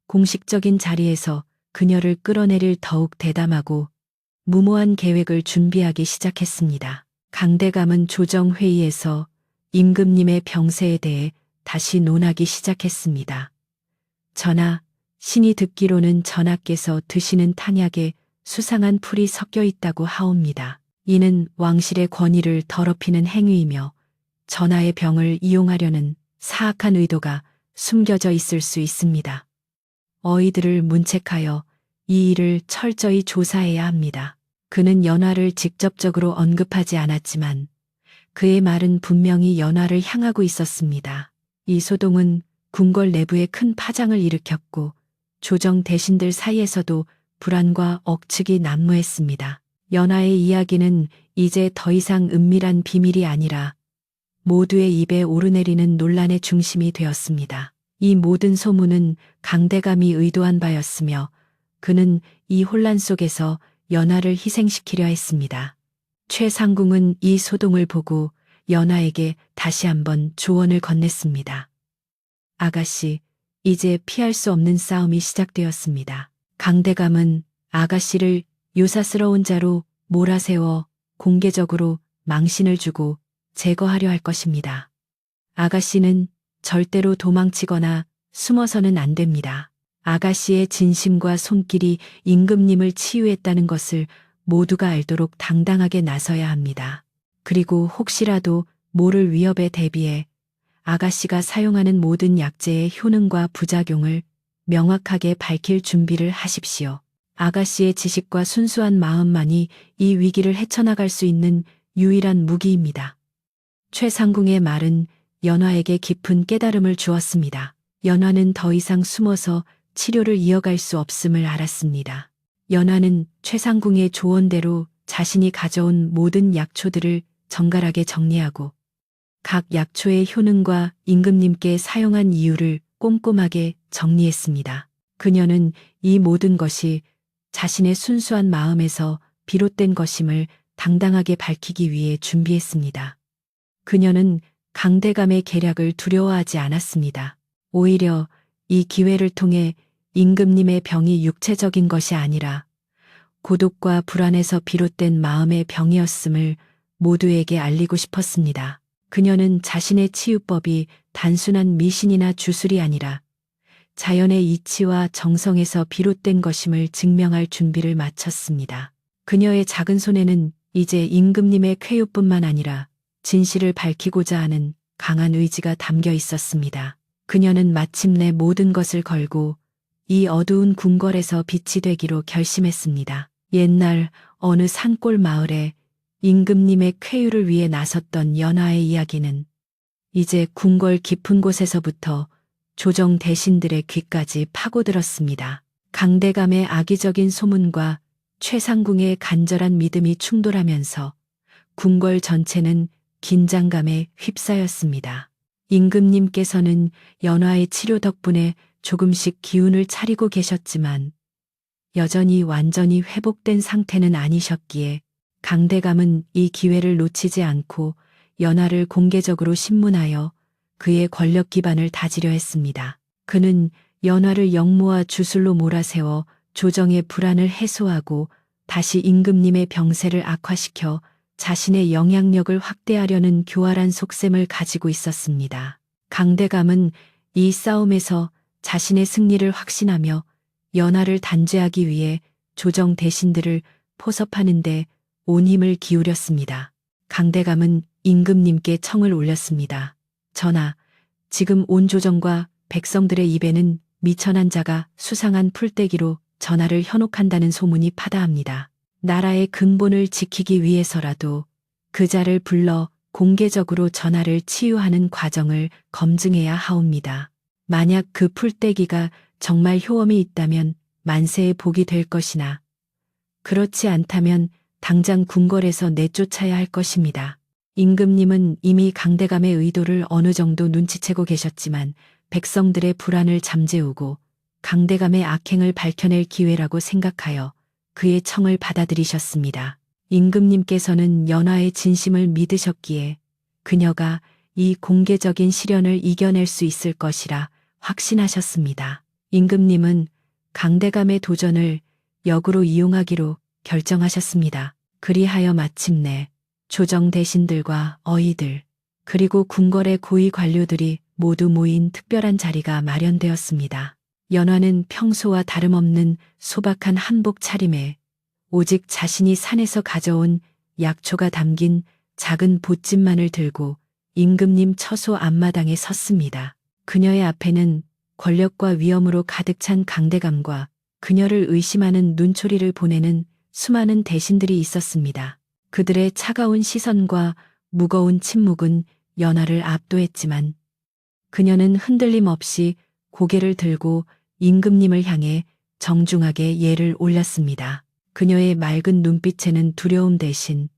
S1: 공식적인 자리에서 그녀를 끌어내릴 더욱 대담하고 무모한 계획을 준비하기 시작했습니다. 강대감은 조정회의에서 임금님의 병세에 대해 다시 논하기 시작했습니다. 전하, 신이 듣기로는 전하께서 드시는 탕약에 수상한 풀이 섞여 있다고 하옵니다. 이는 왕실의 권위를 더럽히는 행위이며 전하의 병을 이용하려는 사악한 의도가 숨겨져 있을 수 있습니다. 어이들을 문책하여 이 일을 철저히 조사해야 합니다. 그는 연하를 직접적으로 언급하지 않았지만 그의 말은 분명히 연하를 향하고 있었습니다. 이 소동은 궁궐 내부에 큰 파장을 일으켰고 조정 대신들 사이에서도 불안과 억측이 난무했습니다. 연하의 이야기는 이제 더 이상 은밀한 비밀이 아니라 모두의 입에 오르내리는 논란의 중심이 되었습니다. 이 모든 소문은 강대감이 의도한 바였으며 그는 이 혼란 속에서 연하를 희생시키려 했습니다. 최상궁은 이 소동을 보고 연하에게 다시 한번 조언을 건넸습니다. 아가씨, 이제 피할 수 없는 싸움이 시작되었습니다. 강대감은 아가씨를 요사스러운 자로 몰아세워 공개적으로 망신을 주고 제거하려 할 것입니다. 아가씨는 절대로 도망치거나 숨어서는 안 됩니다. 아가씨의 진심과 손길이 임금님을 치유했다는 것을 모두가 알도록 당당하게 나서야 합니다. 그리고 혹시라도 모를 위협에 대비해 아가씨가 사용하는 모든 약재의 효능과 부작용을 명확하게 밝힐 준비를 하십시오. 아가씨의 지식과 순수한 마음만이 이 위기를 헤쳐나갈 수 있는 유일한 무기입니다. 최상궁의 말은 연화에게 깊은 깨달음을 주었습니다. 연화는 더 이상 숨어서 치료를 이어갈 수 없음을 알았습니다. 연화는 최상궁의 조언대로 자신이 가져온 모든 약초들을 정갈하게 정리하고 각 약초의 효능과 임금님께 사용한 이유를 꼼꼼하게 정리했습니다. 그녀는 이 모든 것이 자신의 순수한 마음에서 비롯된 것임을 당당하게 밝히기 위해 준비했습니다. 그녀는 강대감의 계략을 두려워하지 않았습니다. 오히려 이 기회를 통해 임금님의 병이 육체적인 것이 아니라 고독과 불안에서 비롯된 마음의 병이었음을 모두에게 알리고 싶었습니다. 그녀는 자신의 치유법이 단순한 미신이나 주술이 아니라 자연의 이치와 정성에서 비롯된 것임을 증명할 준비를 마쳤습니다. 그녀의 작은 손에는 이제 임금님의 쾌유뿐만 아니라 진실을 밝히고자 하는 강한 의지가 담겨 있었습니다. 그녀는 마침내 모든 것을 걸고 이 어두운 궁궐에서 빛이 되기로 결심했습니다. 옛날 어느 산골 마을에 임금님의 쾌유를 위해 나섰던 연하의 이야기는 이제 궁궐 깊은 곳에서부터 조정 대신들의 귀까지 파고들었습니다. 강대감의 악의적인 소문과 최상궁의 간절한 믿음이 충돌하면서 궁궐 전체는 긴장감에 휩싸였습니다. 임금님께서는 연화의 치료 덕분에 조금씩 기운을 차리고 계셨지만 여전히 완전히 회복된 상태는 아니셨기에 강대감은 이 기회를 놓치지 않고 연화를 공개적으로 신문하여 그의 권력 기반을 다지려 했습니다. 그는 연화를 역모와 주술로 몰아세워 조정의 불안을 해소하고 다시 임금님의 병세를 악화시켜 자신의 영향력을 확대하려는 교활한 속셈을 가지고 있었습니다. 강대감은 이 싸움에서 자신의 승리를 확신하며 연하를 단죄하기 위해 조정 대신들을 포섭하는 데 온 힘을 기울였습니다. 강대감은 임금님께 청을 올렸습니다. 전하, 지금 온 조정과 백성들의 입에는 미천한 자가 수상한 풀떼기로 전하를 현혹한다는 소문이 파다합니다. 나라의 근본을 지키기 위해서라도 그 자를 불러 공개적으로 전하를 치유하는 과정을 검증해야 하옵니다. 만약 그 풀떼기가 정말 효험이 있다면 만세의 복이 될 것이나 그렇지 않다면 당장 궁궐에서 내쫓아야 할 것입니다. 임금님은 이미 강대감의 의도를 어느 정도 눈치채고 계셨지만 백성들의 불안을 잠재우고 강대감의 악행을 밝혀낼 기회라고 생각하여 그의 청을 받아들이셨습니다. 임금님께서는 연화의 진심을 믿으셨기에 그녀가 이 공개적인 시련을 이겨낼 수 있을 것이라 확신하셨습니다. 임금님은 강대감의 도전을 역으로 이용하기로 결정하셨습니다. 그리하여 마침내 조정 대신들과 어이들 그리고 궁궐의 고위 관료들이 모두 모인 특별한 자리가 마련되었습니다. 연화는 평소와 다름없는 소박한 한복 차림에 오직 자신이 산에서 가져온 약초가 담긴 작은 보찜만을 들고 임금님 처소 앞마당에 섰습니다. 그녀의 앞에는 권력과 위엄으로 가득 찬 강대감과 그녀를 의심하는 눈초리를 보내는 수많은 대신들이 있었습니다. 그들의 차가운 시선과 무거운 침묵은 연화를 압도했지만 그녀는 흔들림 없이 고개를 들고 임금님을 향해 정중하게 예를 올렸습니다. 그녀의 맑은 눈빛에는 두려움 대신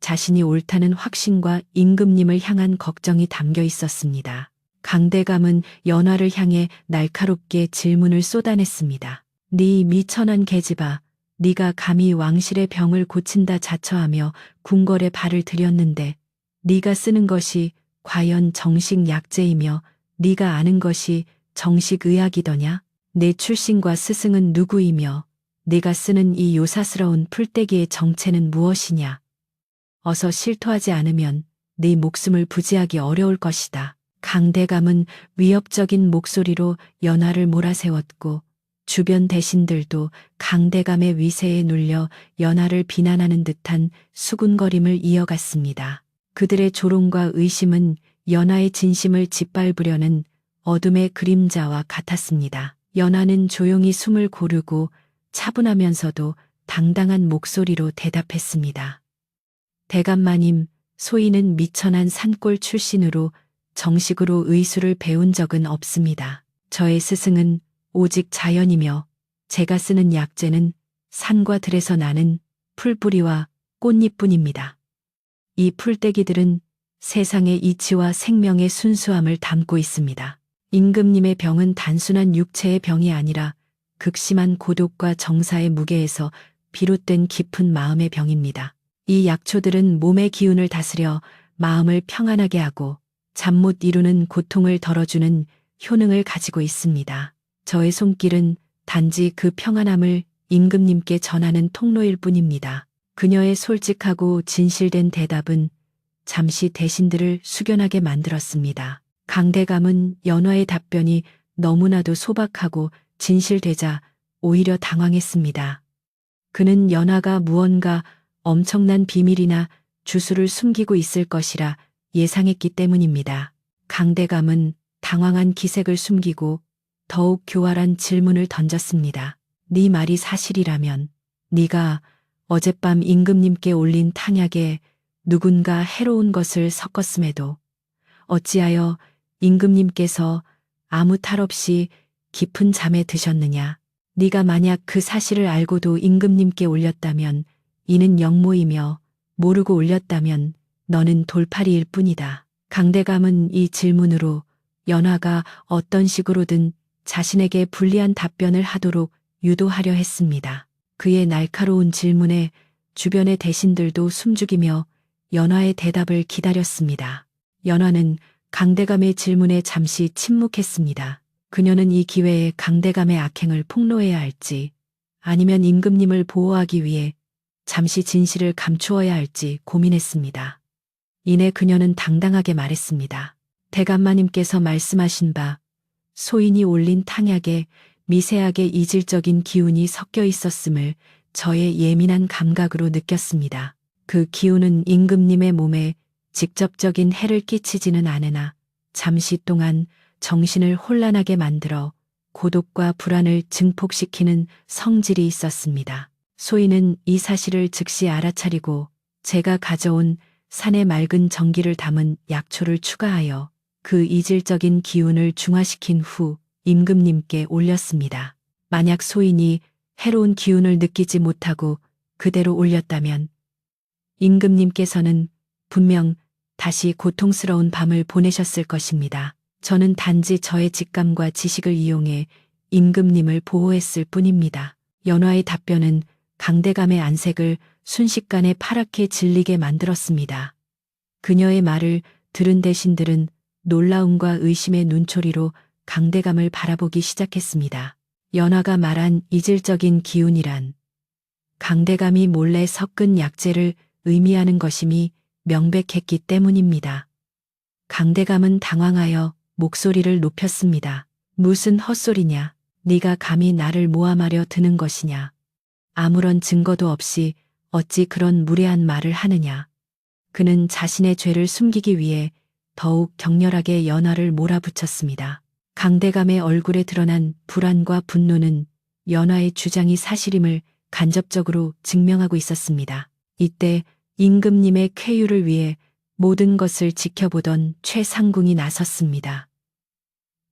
S1: 자신이 옳다는 확신과 임금님을 향한 걱정이 담겨 있었습니다. 강대감은 연화를 향해 날카롭게 질문을 쏟아냈습니다. 네 미천한 계집아, 네가 감히 왕실의 병을 고친다 자처하며 궁궐에 발을 들였는데 네가 쓰는 것이 과연 정식 약재이며 네가 아는 것이 정식 의학이더냐? 내 출신과 스승은 누구이며 네가 쓰는 이 요사스러운 풀떼기의 정체는 무엇이냐? 어서 실토하지 않으면 네 목숨을 부지하기 어려울 것이다. 강대감은 위협적인 목소리로 연화를 몰아세웠고 주변 대신들도 강대감의 위세에 눌려 연화를 비난하는 듯한 수군거림을 이어갔습니다. 그들의 조롱과 의심은 연화의 진심을 짓밟으려는 어둠의 그림자와 같았습니다. 연화는 조용히 숨을 고르고 차분하면서도 당당한 목소리로 대답했습니다. 대감마님, 소인은 미천한 산골 출신으로 정식으로 의술을 배운 적은 없습니다. 저의 스승은 오직 자연이며 제가 쓰는 약재는 산과 들에서 나는 풀뿌리와 꽃잎뿐입니다. 이 풀떼기들은 세상의 이치와 생명의 순수함을 담고 있습니다. 임금님의 병은 단순한 육체의 병이 아니라 극심한 고독과 정사의 무게에서 비롯된 깊은 마음의 병입니다. 이 약초들은 몸의 기운을 다스려 마음을 평안하게 하고 잠 못 이루는 고통을 덜어주는 효능을 가지고 있습니다. 저의 손길은 단지 그 평안함을 임금님께 전하는 통로일 뿐입니다. 그녀의 솔직하고 진실된 대답은 잠시 대신들을 숙연하게 만들었습니다. 강대감은 연화의 답변이 너무나도 소박하고 진실되자 오히려 당황했습니다. 그는 연화가 무언가 엄청난 비밀이나 주술을 숨기고 있을 것이라 예상했기 때문입니다. 강대감은 당황한 기색을 숨기고 더욱 교활한 질문을 던졌습니다. 네 말이 사실이라면 네가 어젯밤 임금님께 올린 탕약에 누군가 해로운 것을 섞었음에도 어찌하여 임금님께서 아무 탈 없이 깊은 잠에 드셨느냐? 네가 만약 그 사실을 알고도 임금님께 올렸다면 이는 역모이며 모르고 올렸다면 너는 돌팔이일 뿐이다. 강대감은 이 질문으로 연화가 어떤 식으로든 자신에게 불리한 답변을 하도록 유도하려 했습니다. 그의 날카로운 질문에 주변의 대신들도 숨죽이며 연화의 대답을 기다렸습니다. 연화는 강대감의 질문에 잠시 침묵했습니다. 그녀는 이 기회에 강대감의 악행을 폭로해야 할지 아니면 임금님을 보호하기 위해 잠시 진실을 감추어야 할지 고민했습니다. 이내 그녀는 당당하게 말했습니다. 대감마님께서 말씀하신 바 소인이 올린 탕약에 미세하게 이질적인 기운이 섞여 있었음을 저의 예민한 감각으로 느꼈습니다. 그 기운은 임금님의 몸에 직접적인 해를 끼치지는 않으나 잠시 동안 정신을 혼란하게 만들어 고독과 불안을 증폭시키는 성질이 있었습니다. 소인은 이 사실을 즉시 알아차리고 제가 가져온 산의 맑은 전기를 담은 약초를 추가하여 그 이질적인 기운을 중화시킨 후 임금님께 올렸습니다. 만약 소인이 해로운 기운을 느끼지 못하고 그대로 올렸다면 임금님께서는 분명 다시 고통스러운 밤을 보내셨을 것입니다. 저는 단지 저의 직감과 지식을 이용해 임금님을 보호했을 뿐입니다. 연화의 답변은 강대감의 안색을 순식간에 파랗게 질리게 만들었습니다. 그녀의 말을 들은 대신들은 놀라움과 의심의 눈초리로 강대감을 바라보기 시작했습니다. 연화가 말한 이질적인 기운이란 강대감이 몰래 섞은 약재를 의미하는 것임이 명백했기 때문입니다. 강대감은 당황하여 목소리를 높였습니다. 무슨 헛소리냐? 네가 감히 나를 모함하려 드는 것이냐? 아무런 증거도 없이 어찌 그런 무례한 말을 하느냐? 그는 자신의 죄를 숨기기 위해 더욱 격렬하게 연화를 몰아붙였습니다. 강대감의 얼굴에 드러난 불안과 분노는 연화의 주장이 사실임을 간접적으로 증명하고 있었습니다. 이때 임금님의 쾌유를 위해 모든 것을 지켜보던 최상궁이 나섰습니다.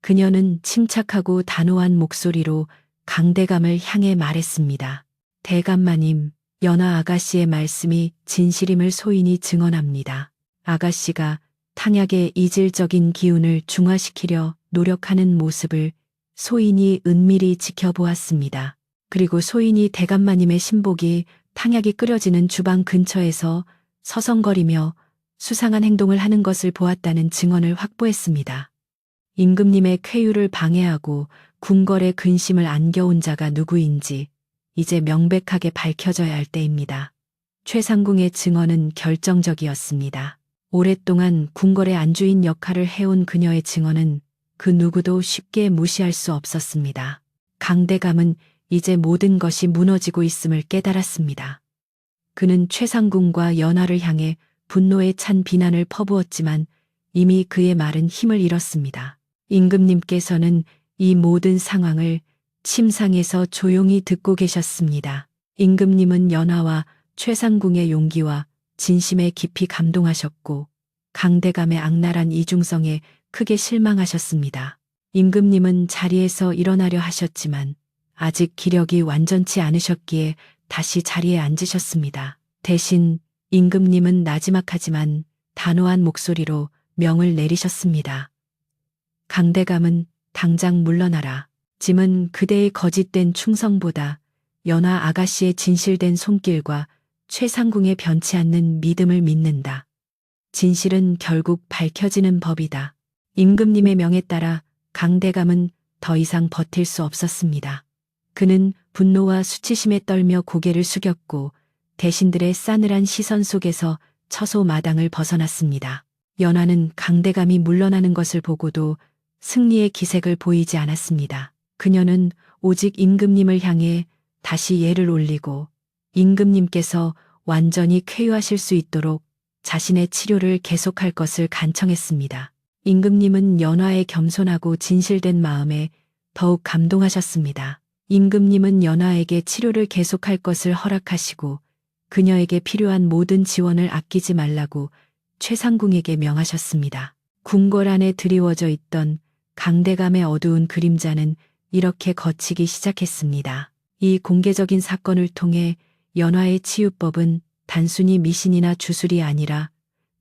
S1: 그녀는 침착하고 단호한 목소리로 강대감을 향해 말했습니다. 대감마님, 연하 아가씨의 말씀이 진실임을 소인이 증언합니다. 아가씨가 탕약의 이질적인 기운을 중화시키려 노력하는 모습을 소인이 은밀히 지켜보았습니다. 그리고 소인이 대감마님의 신복이 탕약이 끓여지는 주방 근처에서 서성거리며 수상한 행동을 하는 것을 보았다는 증언을 확보했습니다. 임금님의 쾌유를 방해하고 궁궐에 근심을 안겨온 자가 누구인지 이제 명백하게 밝혀져야 할 때입니다. 최상궁의 증언은 결정적이었습니다. 오랫동안 궁궐의 안주인 역할을 해온 그녀의 증언은 그 누구도 쉽게 무시할 수 없었습니다. 강대감은 이제 모든 것이 무너지고 있음을 깨달았습니다. 그는 최상궁과 연하를 향해 분노에 찬 비난을 퍼부었지만 이미 그의 말은 힘을 잃었습니다. 임금님께서는 이 모든 상황을 침상에서 조용히 듣고 계셨습니다. 임금님은 연하와 최상궁의 용기와 진심에 깊이 감동하셨고 강대감의 악랄한 이중성에 크게 실망하셨습니다. 임금님은 자리에서 일어나려 하셨지만 아직 기력이 완전치 않으셨기에 다시 자리에 앉으셨습니다. 대신 임금님은 나지막하지만 단호한 목소리로 명을 내리셨습니다. 강대감은 당장 물러나라. 짐은 그대의 거짓된 충성보다 연하 아가씨의 진실된 손길과 최상궁의 변치 않는 믿음을 믿는다. 진실은 결국 밝혀지는 법이다. 임금님의 명에 따라 강대감은 더 이상 버틸 수 없었습니다. 그는 분노와 수치심에 떨며 고개를 숙였고 대신들의 싸늘한 시선 속에서 처소 마당을 벗어났습니다. 연하는 강대감이 물러나는 것을 보고도 승리의 기색을 보이지 않았습니다. 그녀는 오직 임금님을 향해 다시 예를 올리고 임금님께서 완전히 쾌유하실 수 있도록 자신의 치료를 계속할 것을 간청했습니다. 임금님은 연하의 겸손하고 진실된 마음에 더욱 감동하셨습니다. 임금님은 연하에게 치료를 계속할 것을 허락하시고 그녀에게 필요한 모든 지원을 아끼지 말라고 최상궁에게 명하셨습니다. 궁궐 안에 드리워져 있던 강대감의 어두운 그림자는 이렇게 걷히기 시작했습니다. 이 공개적인 사건을 통해 연하의 치유법은 단순히 미신이나 주술이 아니라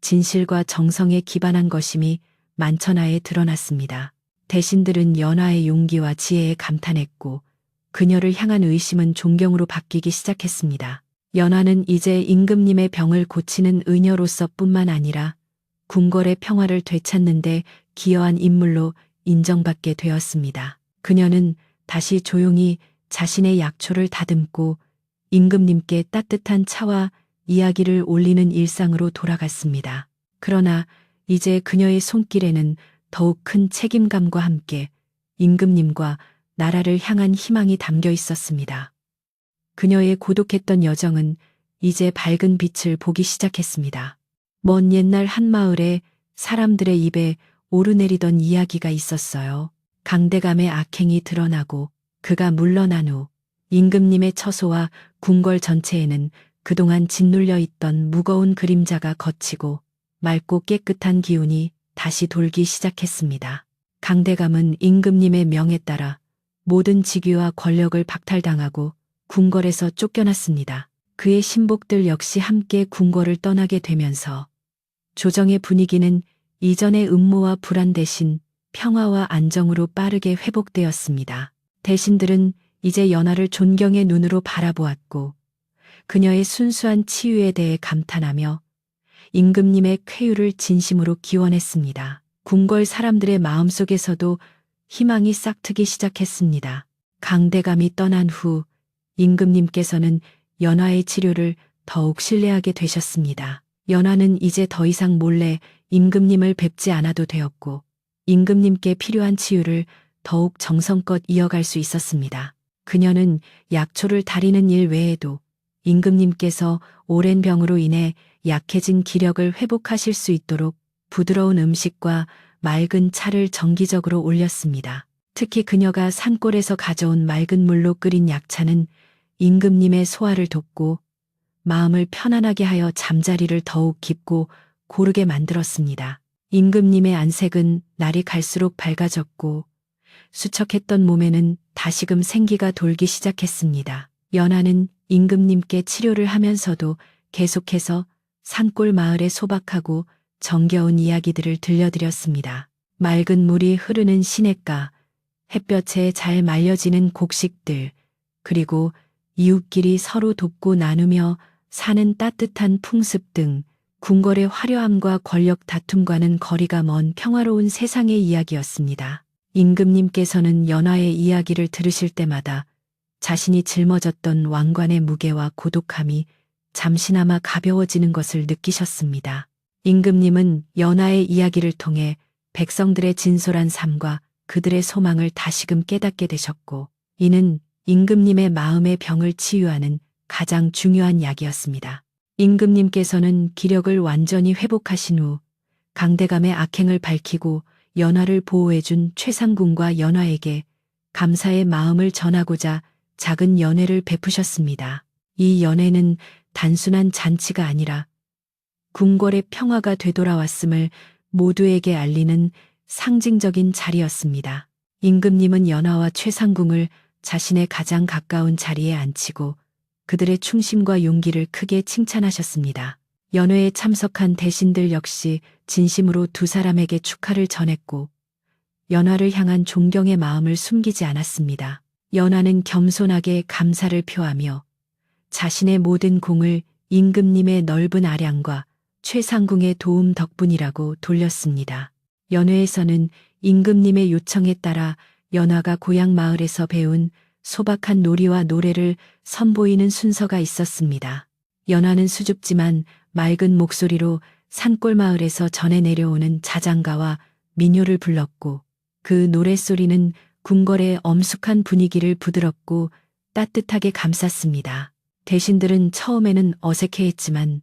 S1: 진실과 정성에 기반한 것임이 만천하에 드러났습니다. 대신들은 연하의 용기와 지혜에 감탄했고 그녀를 향한 의심은 존경으로 바뀌기 시작했습니다. 연하는 이제 임금님의 병을 고치는 의녀로서 뿐만 아니라 궁궐의 평화를 되찾는 데 기여한 인물로 인정받게 되었습니다. 그녀는 다시 조용히 자신의 약초를 다듬고 임금님께 따뜻한 차와 이야기를 올리는 일상으로 돌아갔습니다. 그러나 이제 그녀의 손길에는 더욱 큰 책임감과 함께 임금님과 나라를 향한 희망이 담겨 있었습니다. 그녀의 고독했던 여정은 이제 밝은 빛을 보기 시작했습니다. 먼 옛날 한 마을에 사람들의 입에 오르내리던 이야기가 있었어요. 강대감의 악행이 드러나고 그가 물러난 후 임금님의 처소와 궁궐 전체에는 그동안 짓눌려 있던 무거운 그림자가 걷히고 맑고 깨끗한 기운이 다시 돌기 시작했습니다. 강대감은 임금님의 명에 따라 모든 직위와 권력을 박탈당하고 궁궐에서 쫓겨났습니다. 그의 신복들 역시 함께 궁궐을 떠나게 되면서 조정의 분위기는 이전의 음모와 불안 대신 평화와 안정으로 빠르게 회복되었습니다. 대신들은 이제 연하를 존경의 눈으로 바라보았고 그녀의 순수한 치유에 대해 감탄하며 임금님의 쾌유를 진심으로 기원했습니다. 궁궐 사람들의 마음속에서도 희망이 싹트기 시작했습니다. 강대감이 떠난 후 임금님께서는 연하의 치료를 더욱 신뢰하게 되셨습니다. 연하는 이제 더 이상 몰래 임금님을 뵙지 않아도 되었고 임금님께 필요한 치유를 더욱 정성껏 이어갈 수 있었습니다. 그녀는 약초를 다리는 일 외에도 임금님께서 오랜 병으로 인해 약해진 기력을 회복하실 수 있도록 부드러운 음식과 맑은 차를 정기적으로 올렸습니다. 특히 그녀가 산골에서 가져온 맑은 물로 끓인 약차는 임금님의 소화를 돕고 마음을 편안하게 하여 잠자리를 더욱 깊고 고르게 만들었습니다. 임금님의 안색은 날이 갈수록 밝아졌고 수척했던 몸에는 다시금 생기가 돌기 시작했습니다. 연하는 임금님께 치료를 하면서도 계속해서 산골 마을의 소박하고 정겨운 이야기들을 들려드렸습니다. 맑은 물이 흐르는 시냇가, 햇볕에 잘 말려지는 곡식들, 그리고 이웃끼리 서로 돕고 나누며 사는 따뜻한 풍습 등 궁궐의 화려함과 권력 다툼과는 거리가 먼 평화로운 세상의 이야기였습니다. 임금님께서는 연화의 이야기를 들으실 때마다 자신이 짊어졌던 왕관의 무게와 고독함이 잠시나마 가벼워지는 것을 느끼셨습니다. 임금님은 연화의 이야기를 통해 백성들의 진솔한 삶과 그들의 소망을 다시금 깨닫게 되셨고, 이는 임금님의 마음의 병을 치유하는 가장 중요한 약이었습니다. 임금님께서는 기력을 완전히 회복하신 후 강대감의 악행을 밝히고 연화를 보호해준 최상궁과 연화에게 감사의 마음을 전하고자 작은 연회를 베푸셨습니다. 이 연회는 단순한 잔치가 아니라 궁궐의 평화가 되돌아왔음을 모두에게 알리는 상징적인 자리였습니다. 임금님은 연화와 최상궁을 자신의 가장 가까운 자리에 앉히고 그들의 충심과 용기를 크게 칭찬하셨습니다. 연회에 참석한 대신들 역시 진심으로 두 사람에게 축하를 전했고 연화를 향한 존경의 마음을 숨기지 않았습니다. 연화는 겸손하게 감사를 표하며 자신의 모든 공을 임금님의 넓은 아량과 최상궁의 도움 덕분이라고 돌렸습니다. 연회에서는 임금님의 요청에 따라 연화가 고향 마을에서 배운 소박한 놀이와 노래를 선보이는 순서가 있었습니다. 연화는 수줍지만 맑은 목소리로 산골 마을에서 전해 내려오는 자장가와 민요를 불렀고, 그 노랫소리는 궁궐의 엄숙한 분위기를 부드럽고 따뜻하게 감쌌습니다. 대신들은 처음에는 어색해했지만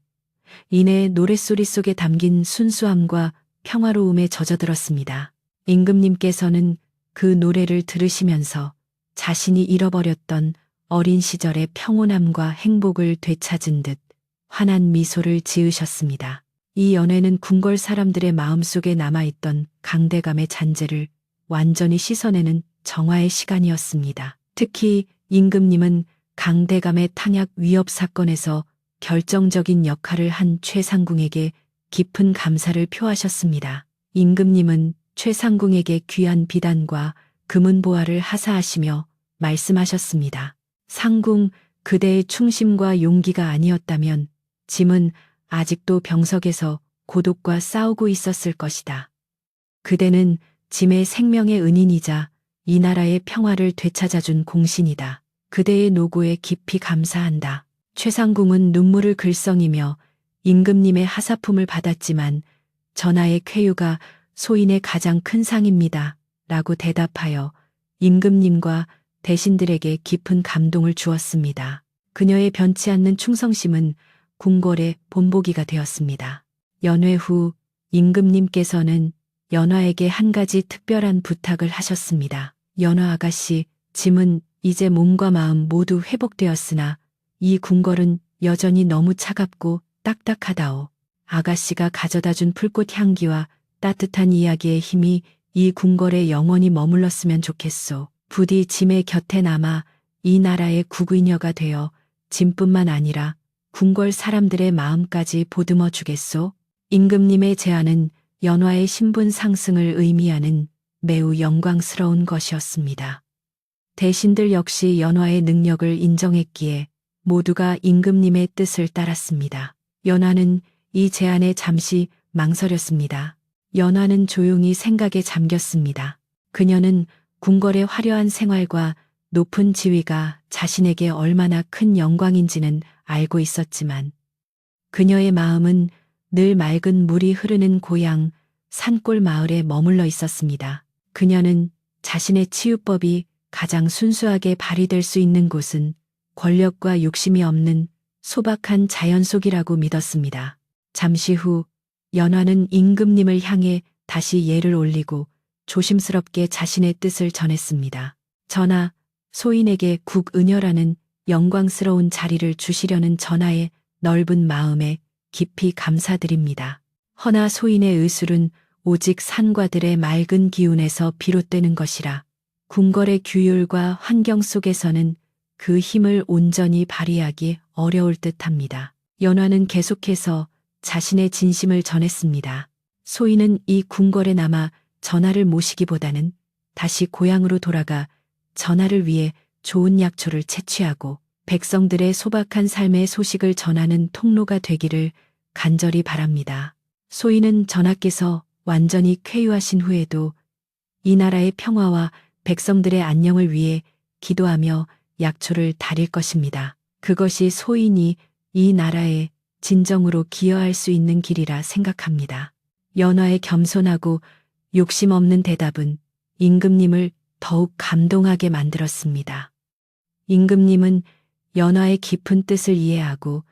S1: 이내 노랫소리 속에 담긴 순수함과 평화로움에 젖어들었습니다. 임금님께서는 그 노래를 들으시면서 자신이 잃어버렸던 어린 시절의 평온함과 행복을 되찾은 듯 환한 미소를 지으셨습니다. 이 연회는 궁궐 사람들의 마음속에 남아있던 강대감의 잔재를 완전히 씻어내는 정화의 시간이었습니다. 특히 임금님은 강대감의 탕약 위협 사건에서 결정적인 역할을 한 최상궁에게 깊은 감사를 표하셨습니다. 임금님은 최상궁에게 귀한 비단과 금은 보화를 하사하시며 말씀하셨습니다. 상궁, 그대의 충심과 용기가 아니었다면 짐은 아직도 병석에서 고독과 싸우고 있었을 것이다. 그대는 짐의 생명의 은인이자 이 나라의 평화를 되찾아준 공신이다. 그대의 노고에 깊이 감사한다. 최상궁은 눈물을 글썽이며 임금님의 하사품을 받았지만 전하의 쾌유가 소인의 가장 큰 상입니다. 라고 대답하여 임금님과 대신들에게 깊은 감동을 주었습니다. 그녀의 변치 않는 충성심은 궁궐의 본보기가 되었습니다. 연회 후 임금님께서는 연화에게 한 가지 특별한 부탁을 하셨습니다. 연화 아가씨, 짐은 이제 몸과 마음 모두 회복되었으나 이 궁궐은 여전히 너무 차갑고 딱딱하다오. 아가씨가 가져다준 풀꽃 향기와 따뜻한 이야기의 힘이 이 궁궐에 영원히 머물렀으면 좋겠소. 부디 짐의 곁에 남아 이 나라의 구구이녀가 되어 짐뿐만 아니라 궁궐 사람들의 마음까지 보듬어 주겠소. 임금님의 제안은 연화의 신분 상승을 의미하는 매우 영광스러운 것이었습니다. 대신들 역시 연화의 능력을 인정했기에 모두가 임금님의 뜻을 따랐습니다. 연화는 이 제안에 잠시 망설였습니다. 연화는 조용히 생각에 잠겼습니다. 그녀는 궁궐의 화려한 생활과 높은 지위가 자신에게 얼마나 큰 영광인지는 알고 있었지만 그녀의 마음은 늘 맑은 물이 흐르는 고향 산골 마을에 머물러 있었습니다. 그녀는 자신의 치유법이 가장 순수하게 발휘될 수 있는 곳은 권력과 욕심이 없는 소박한 자연 속이라고 믿었습니다. 잠시 후 연화는 임금님을 향해 다시 예를 올리고 조심스럽게 자신의 뜻을 전했습니다. 전하, 소인에게 국은여라는 영광스러운 자리를 주시려는 전하의 넓은 마음에 깊이 감사드립니다. 허나 소인의 의술은 오직 산과들의 맑은 기운에서 비롯되는 것이라 궁궐의 규율과 환경 속에서는 그 힘을 온전히 발휘하기 어려울 듯합니다. 연화는 계속해서 자신의 진심을 전했습니다. 소인은 이 궁궐에 남아 전하를 모시기보다는 다시 고향으로 돌아가 전하를 위해 좋은 약초를 채취하고 백성들의 소박한 삶의 소식을 전하는 통로가 되기를 간절히 바랍니다. 소인은 전하께서 완전히 쾌유하신 후에도 이 나라의 평화와 백성들의 안녕을 위해 기도하며 약초를 다릴 것입니다. 그것이 소인이 이 나라에 진정으로 기여할 수 있는 길이라 생각합니다. 연화의 겸손하고 욕심 없는 대답은 임금님을 더욱 감동하게 만들었습니다. 임금님은 연화의 깊은 뜻을 이해하고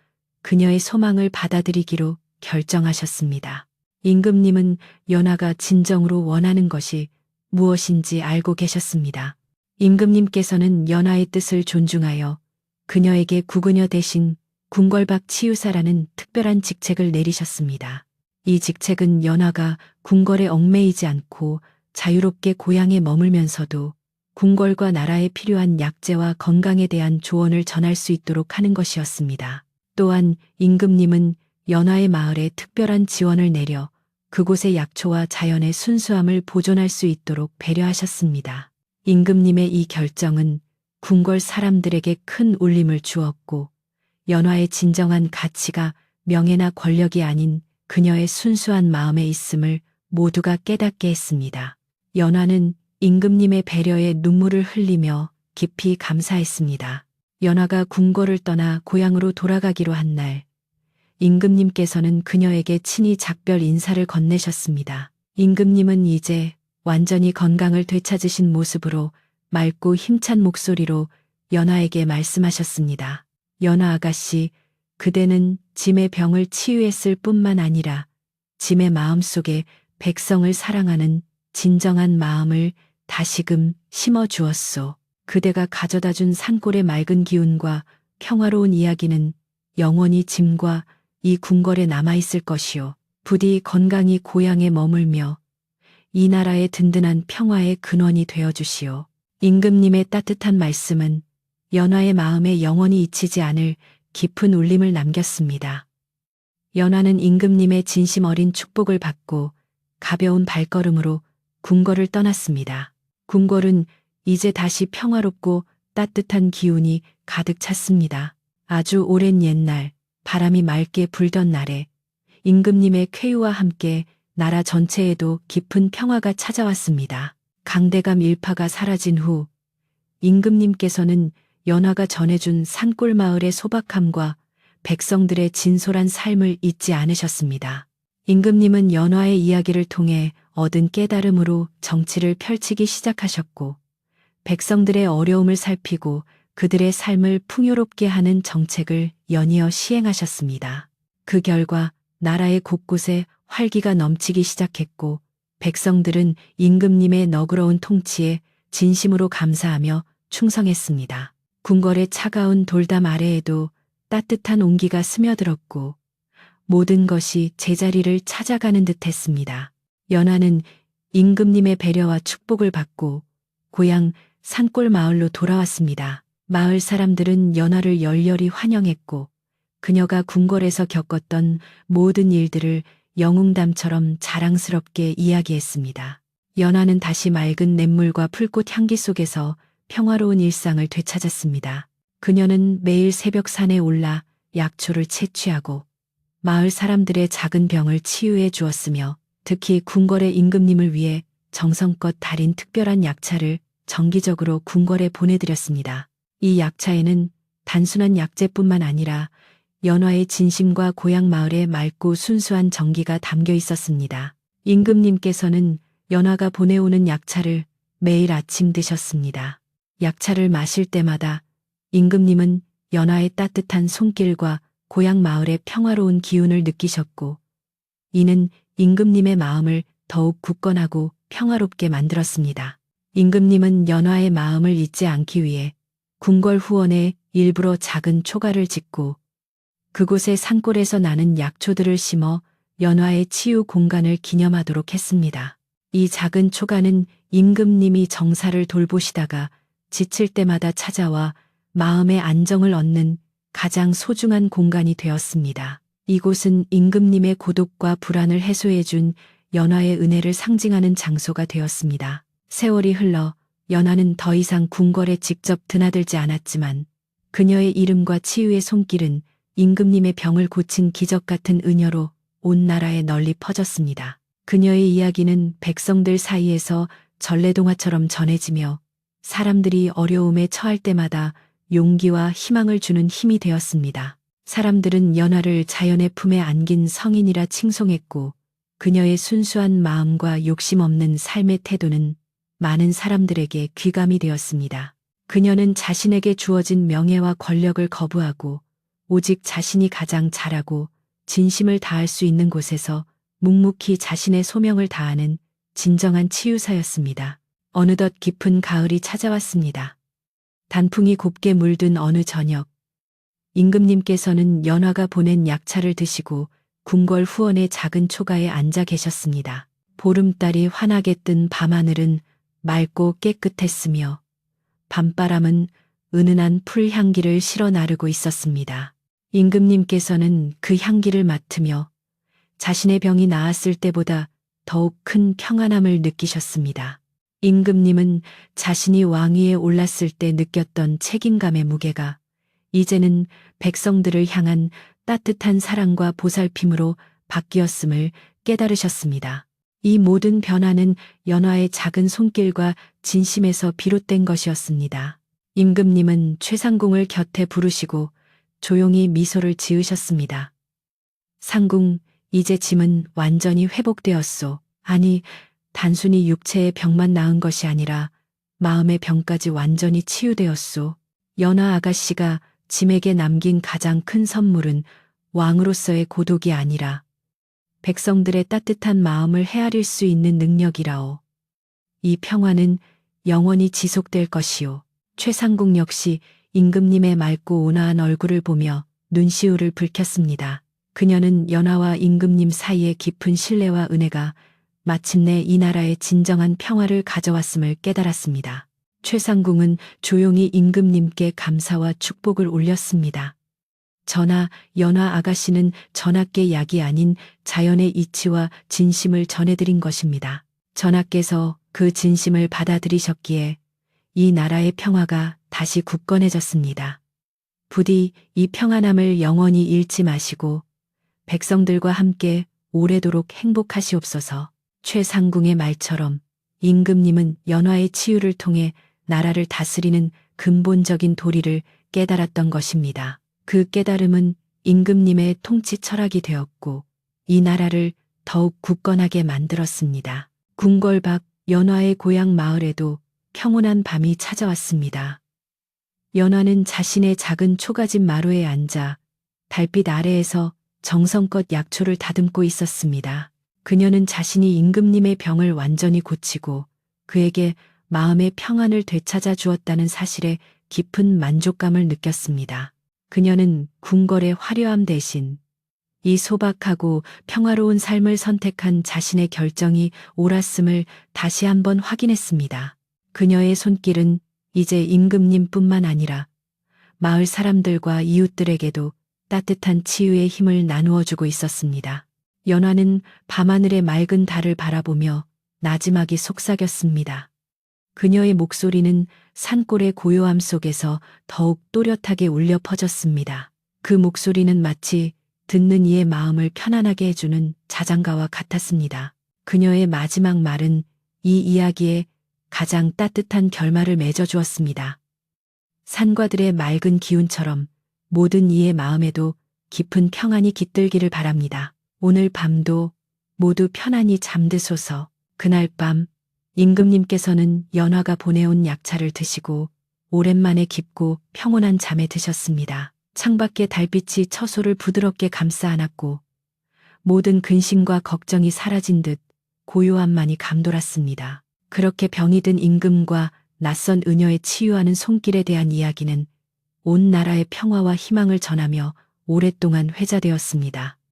S1: 그녀의 소망을 받아들이기로 결정하셨습니다. 임금님은 연화가 진정으로 원하는 것이 무엇인지 알고 계셨습니다. 임금님께서는 연화의 뜻을 존중하여 그녀에게 국은여 대신 궁궐밖 치유사라는 특별한 직책을 내리셨습니다. 이 직책은 연화가 궁궐에 얽매이지 않고 자유롭게 고향에 머물면서도 궁궐과 나라에 필요한 약재와 건강에 대한 조언을 전할 수 있도록 하는 것이었습니다. 또한 임금님은 연화의 마을에 특별한 지원을 내려 그곳의 약초와 자연의 순수함을 보존할 수 있도록 배려하셨습니다. 임금님의 이 결정은 궁궐 사람들에게 큰 울림을 주었고 연화의 진정한 가치가 명예나 권력이 아닌 그녀의 순수한 마음에 있음을 모두가 깨닫게 했습니다. 연화는 임금님의 배려에 눈물을 흘리며 깊이 감사했습니다. 연화가 궁궐을 떠나 고향으로 돌아가기로 한 날, 임금님께서는 그녀에게 친히 작별 인사를 건네셨습니다. 임금님은 이제 완전히 건강을 되찾으신 모습으로 맑고 힘찬 목소리로 연화에게 말씀하셨습니다. 연화 아가씨, 그대는 짐의 병을 치유했을 뿐만 아니라 짐의 마음속에 백성을 사랑하는 진정한 마음을 다시금 심어주었소. 그대가 가져다준 산골의 맑은 기운과 평화로운 이야기는 영원히 짐과 이 궁궐에 남아있을 것이요. 부디 건강히 고향에 머물며 이 나라의 든든한 평화의 근원이 되어주시오. 임금님의 따뜻한 말씀은 연화의 마음에 영원히 잊히지 않을 깊은 울림을 남겼습니다. 연화는 임금님의 진심 어린 축복을 받고 가벼운 발걸음으로 궁궐을 떠났습니다. 궁궐은 이제 다시 평화롭고 따뜻한 기운이 가득 찼습니다. 아주 오랜 옛날 바람이 맑게 불던 날에 임금님의 쾌유와 함께 나라 전체에도 깊은 평화가 찾아왔습니다. 강대감 일파가 사라진 후 임금님께서는 연화가 전해준 산골 마을의 소박함과 백성들의 진솔한 삶을 잊지 않으셨습니다. 임금님은 연화의 이야기를 통해 얻은 깨달음으로 정치를 펼치기 시작하셨고 백성들의 어려움을 살피고 그들의 삶을 풍요롭게 하는 정책을 연이어 시행하셨습니다. 그 결과 나라의 곳곳에 활기가 넘치기 시작했고 백성들은 임금님의 너그러운 통치에 진심으로 감사하며 충성했습니다. 궁궐의 차가운 돌담 아래에도 따뜻한 온기가 스며들었고 모든 것이 제자리를 찾아가는 듯했습니다. 연화는 임금님의 배려와 축복을 받고 고향 산골 마을로 돌아왔습니다. 마을 사람들은 연화를 열렬히 환영했고 그녀가 궁궐에서 겪었던 모든 일들을 영웅담처럼 자랑스럽게 이야기했습니다. 연화는 다시 맑은 냇물과 풀꽃 향기 속에서 평화로운 일상을 되찾았습니다. 그녀는 매일 새벽 산에 올라 약초를 채취하고 마을 사람들의 작은 병을 치유해 주었으며 특히 궁궐의 임금님을 위해 정성껏 달인 특별한 약차를 정기적으로 궁궐에 보내드렸습니다. 이 약차에는 단순한 약재뿐만 아니라 연화의 진심과 고향 마을의 맑고 순수한 정기가 담겨 있었습니다. 임금님께서는 연화가 보내오는 약차를 매일 아침 드셨습니다. 약차를 마실 때마다 임금님은 연화의 따뜻한 손길과 고향 마을의 평화로운 기운을 느끼셨고 이는 임금님의 마음을 더욱 굳건하고 평화롭게 만들었습니다. 임금님은 연화의 마음을 잊지 않기 위해 궁궐 후원에 일부러 작은 초가를 짓고 그곳의 산골에서 나는 약초들을 심어 연화의 치유 공간을 기념하도록 했습니다. 이 작은 초가는 임금님이 정사를 돌보시다가 지칠 때마다 찾아와 마음의 안정을 얻는 가장 소중한 공간이 되었습니다. 이곳은 임금님의 고독과 불안을 해소해준 연화의 은혜를 상징하는 장소가 되었습니다. 세월이 흘러 연화는 더 이상 궁궐에 직접 드나들지 않았지만 그녀의 이름과 치유의 손길은 임금님의 병을 고친 기적 같은 은혜로 온 나라에 널리 퍼졌습니다. 그녀의 이야기는 백성들 사이에서 전래동화처럼 전해지며 사람들이 어려움에 처할 때마다 용기와 희망을 주는 힘이 되었습니다. 사람들은 연화를 자연의 품에 안긴 성인이라 칭송했고 그녀의 순수한 마음과 욕심 없는 삶의 태도는 많은 사람들에게 귀감이 되었습니다. 그녀는 자신에게 주어진 명예와 권력을 거부하고 오직 자신이 가장 잘하고 진심을 다할 수 있는 곳에서 묵묵히 자신의 소명을 다하는 진정한 치유사였습니다. 어느덧 깊은 가을이 찾아왔습니다. 단풍이 곱게 물든 어느 저녁, 임금님께서는 연화가 보낸 약차를 드시고 궁궐 후원의 작은 초가에 앉아 계셨습니다. 보름달이 환하게 뜬 밤하늘은 맑고 깨끗했으며 밤바람은 은은한 풀 향기를 실어 나르고 있었습니다. 임금님께서는 그 향기를 맡으며 자신의 병이 나았을 때보다 더욱 큰 평안함을 느끼셨습니다. 임금님은 자신이 왕위에 올랐을 때 느꼈던 책임감의 무게가 이제는 백성들을 향한 따뜻한 사랑과 보살핌으로 바뀌었음을 깨달으셨습니다. 이 모든 변화는 연화의 작은 손길과 진심에서 비롯된 것이었습니다. 임금님은 최상궁을 곁에 부르시고 조용히 미소를 지으셨습니다. 상궁, 이제 짐은 완전히 회복되었소. 아니, 단순히 육체의 병만 나은 것이 아니라 마음의 병까지 완전히 치유되었소. 연화 아가씨가 짐에게 남긴 가장 큰 선물은 왕으로서의 고독이 아니라 백성들의 따뜻한 마음을 헤아릴 수 있는 능력이라오. 이 평화는 영원히 지속될 것이오. 최상궁 역시 임금님의 맑고 온화한 얼굴을 보며 눈시울을 붉혔습니다. 그녀는 연화와 임금님 사이의 깊은 신뢰와 은혜가 마침내 이 나라의 진정한 평화를 가져왔음을 깨달았습니다. 최상궁은 조용히 임금님께 감사와 축복을 올렸습니다. 전하, 연화 아가씨는 전하께 약이 아닌 자연의 이치와 진심을 전해드린 것입니다. 전하께서 그 진심을 받아들이셨기에 이 나라의 평화가 다시 굳건해졌습니다. 부디 이 평안함을 영원히 잃지 마시고 백성들과 함께 오래도록 행복하시옵소서. 최상궁의 말처럼 임금님은 연화의 치유를 통해 나라를 다스리는 근본적인 도리를 깨달았던 것입니다. 그 깨달음은 임금님의 통치 철학이 되었고 이 나라를 더욱 굳건하게 만들었습니다. 궁궐 밖 연화의 고향 마을에도 평온한 밤이 찾아왔습니다. 연화는 자신의 작은 초가집 마루에 앉아 달빛 아래에서 정성껏 약초를 다듬고 있었습니다. 그녀는 자신이 임금님의 병을 완전히 고치고 그에게 마음의 평안을 되찾아 주었다는 사실에 깊은 만족감을 느꼈습니다. 그녀는 궁궐의 화려함 대신 이 소박하고 평화로운 삶을 선택한 자신의 결정이 옳았음을 다시 한번 확인했습니다. 그녀의 손길은 이제 임금님뿐만 아니라 마을 사람들과 이웃들에게도 따뜻한 치유의 힘을 나누어 주고 있었습니다. 연화는 밤하늘의 맑은 달을 바라보며 나지막이 속삭였습니다. 그녀의 목소리는 산골의 고요함 속에서 더욱 또렷하게 울려 퍼졌습니다. 그 목소리는 마치 듣는 이의 마음을 편안하게 해주는 자장가와 같았습니다. 그녀의 마지막 말은 이 이야기에 가장 따뜻한 결말을 맺어주었습니다. 산과들의 맑은 기운처럼 모든 이의 마음에도 깊은 평안이 깃들기를 바랍니다. 오늘 밤도 모두 편안히 잠드소서. 그날 밤 임금님께서는 연화가 보내온 약차를 드시고 오랜만에 깊고 평온한 잠에 드셨습니다. 창밖의 달빛이 처소를 부드럽게 감싸 안았고 모든 근심과 걱정이 사라진 듯 고요함만이 감돌았습니다. 그렇게 병이 든 임금과 낯선 은여의 치유하는 손길에 대한 이야기는 온 나라의 평화와 희망을 전하며 오랫동안 회자되었습니다.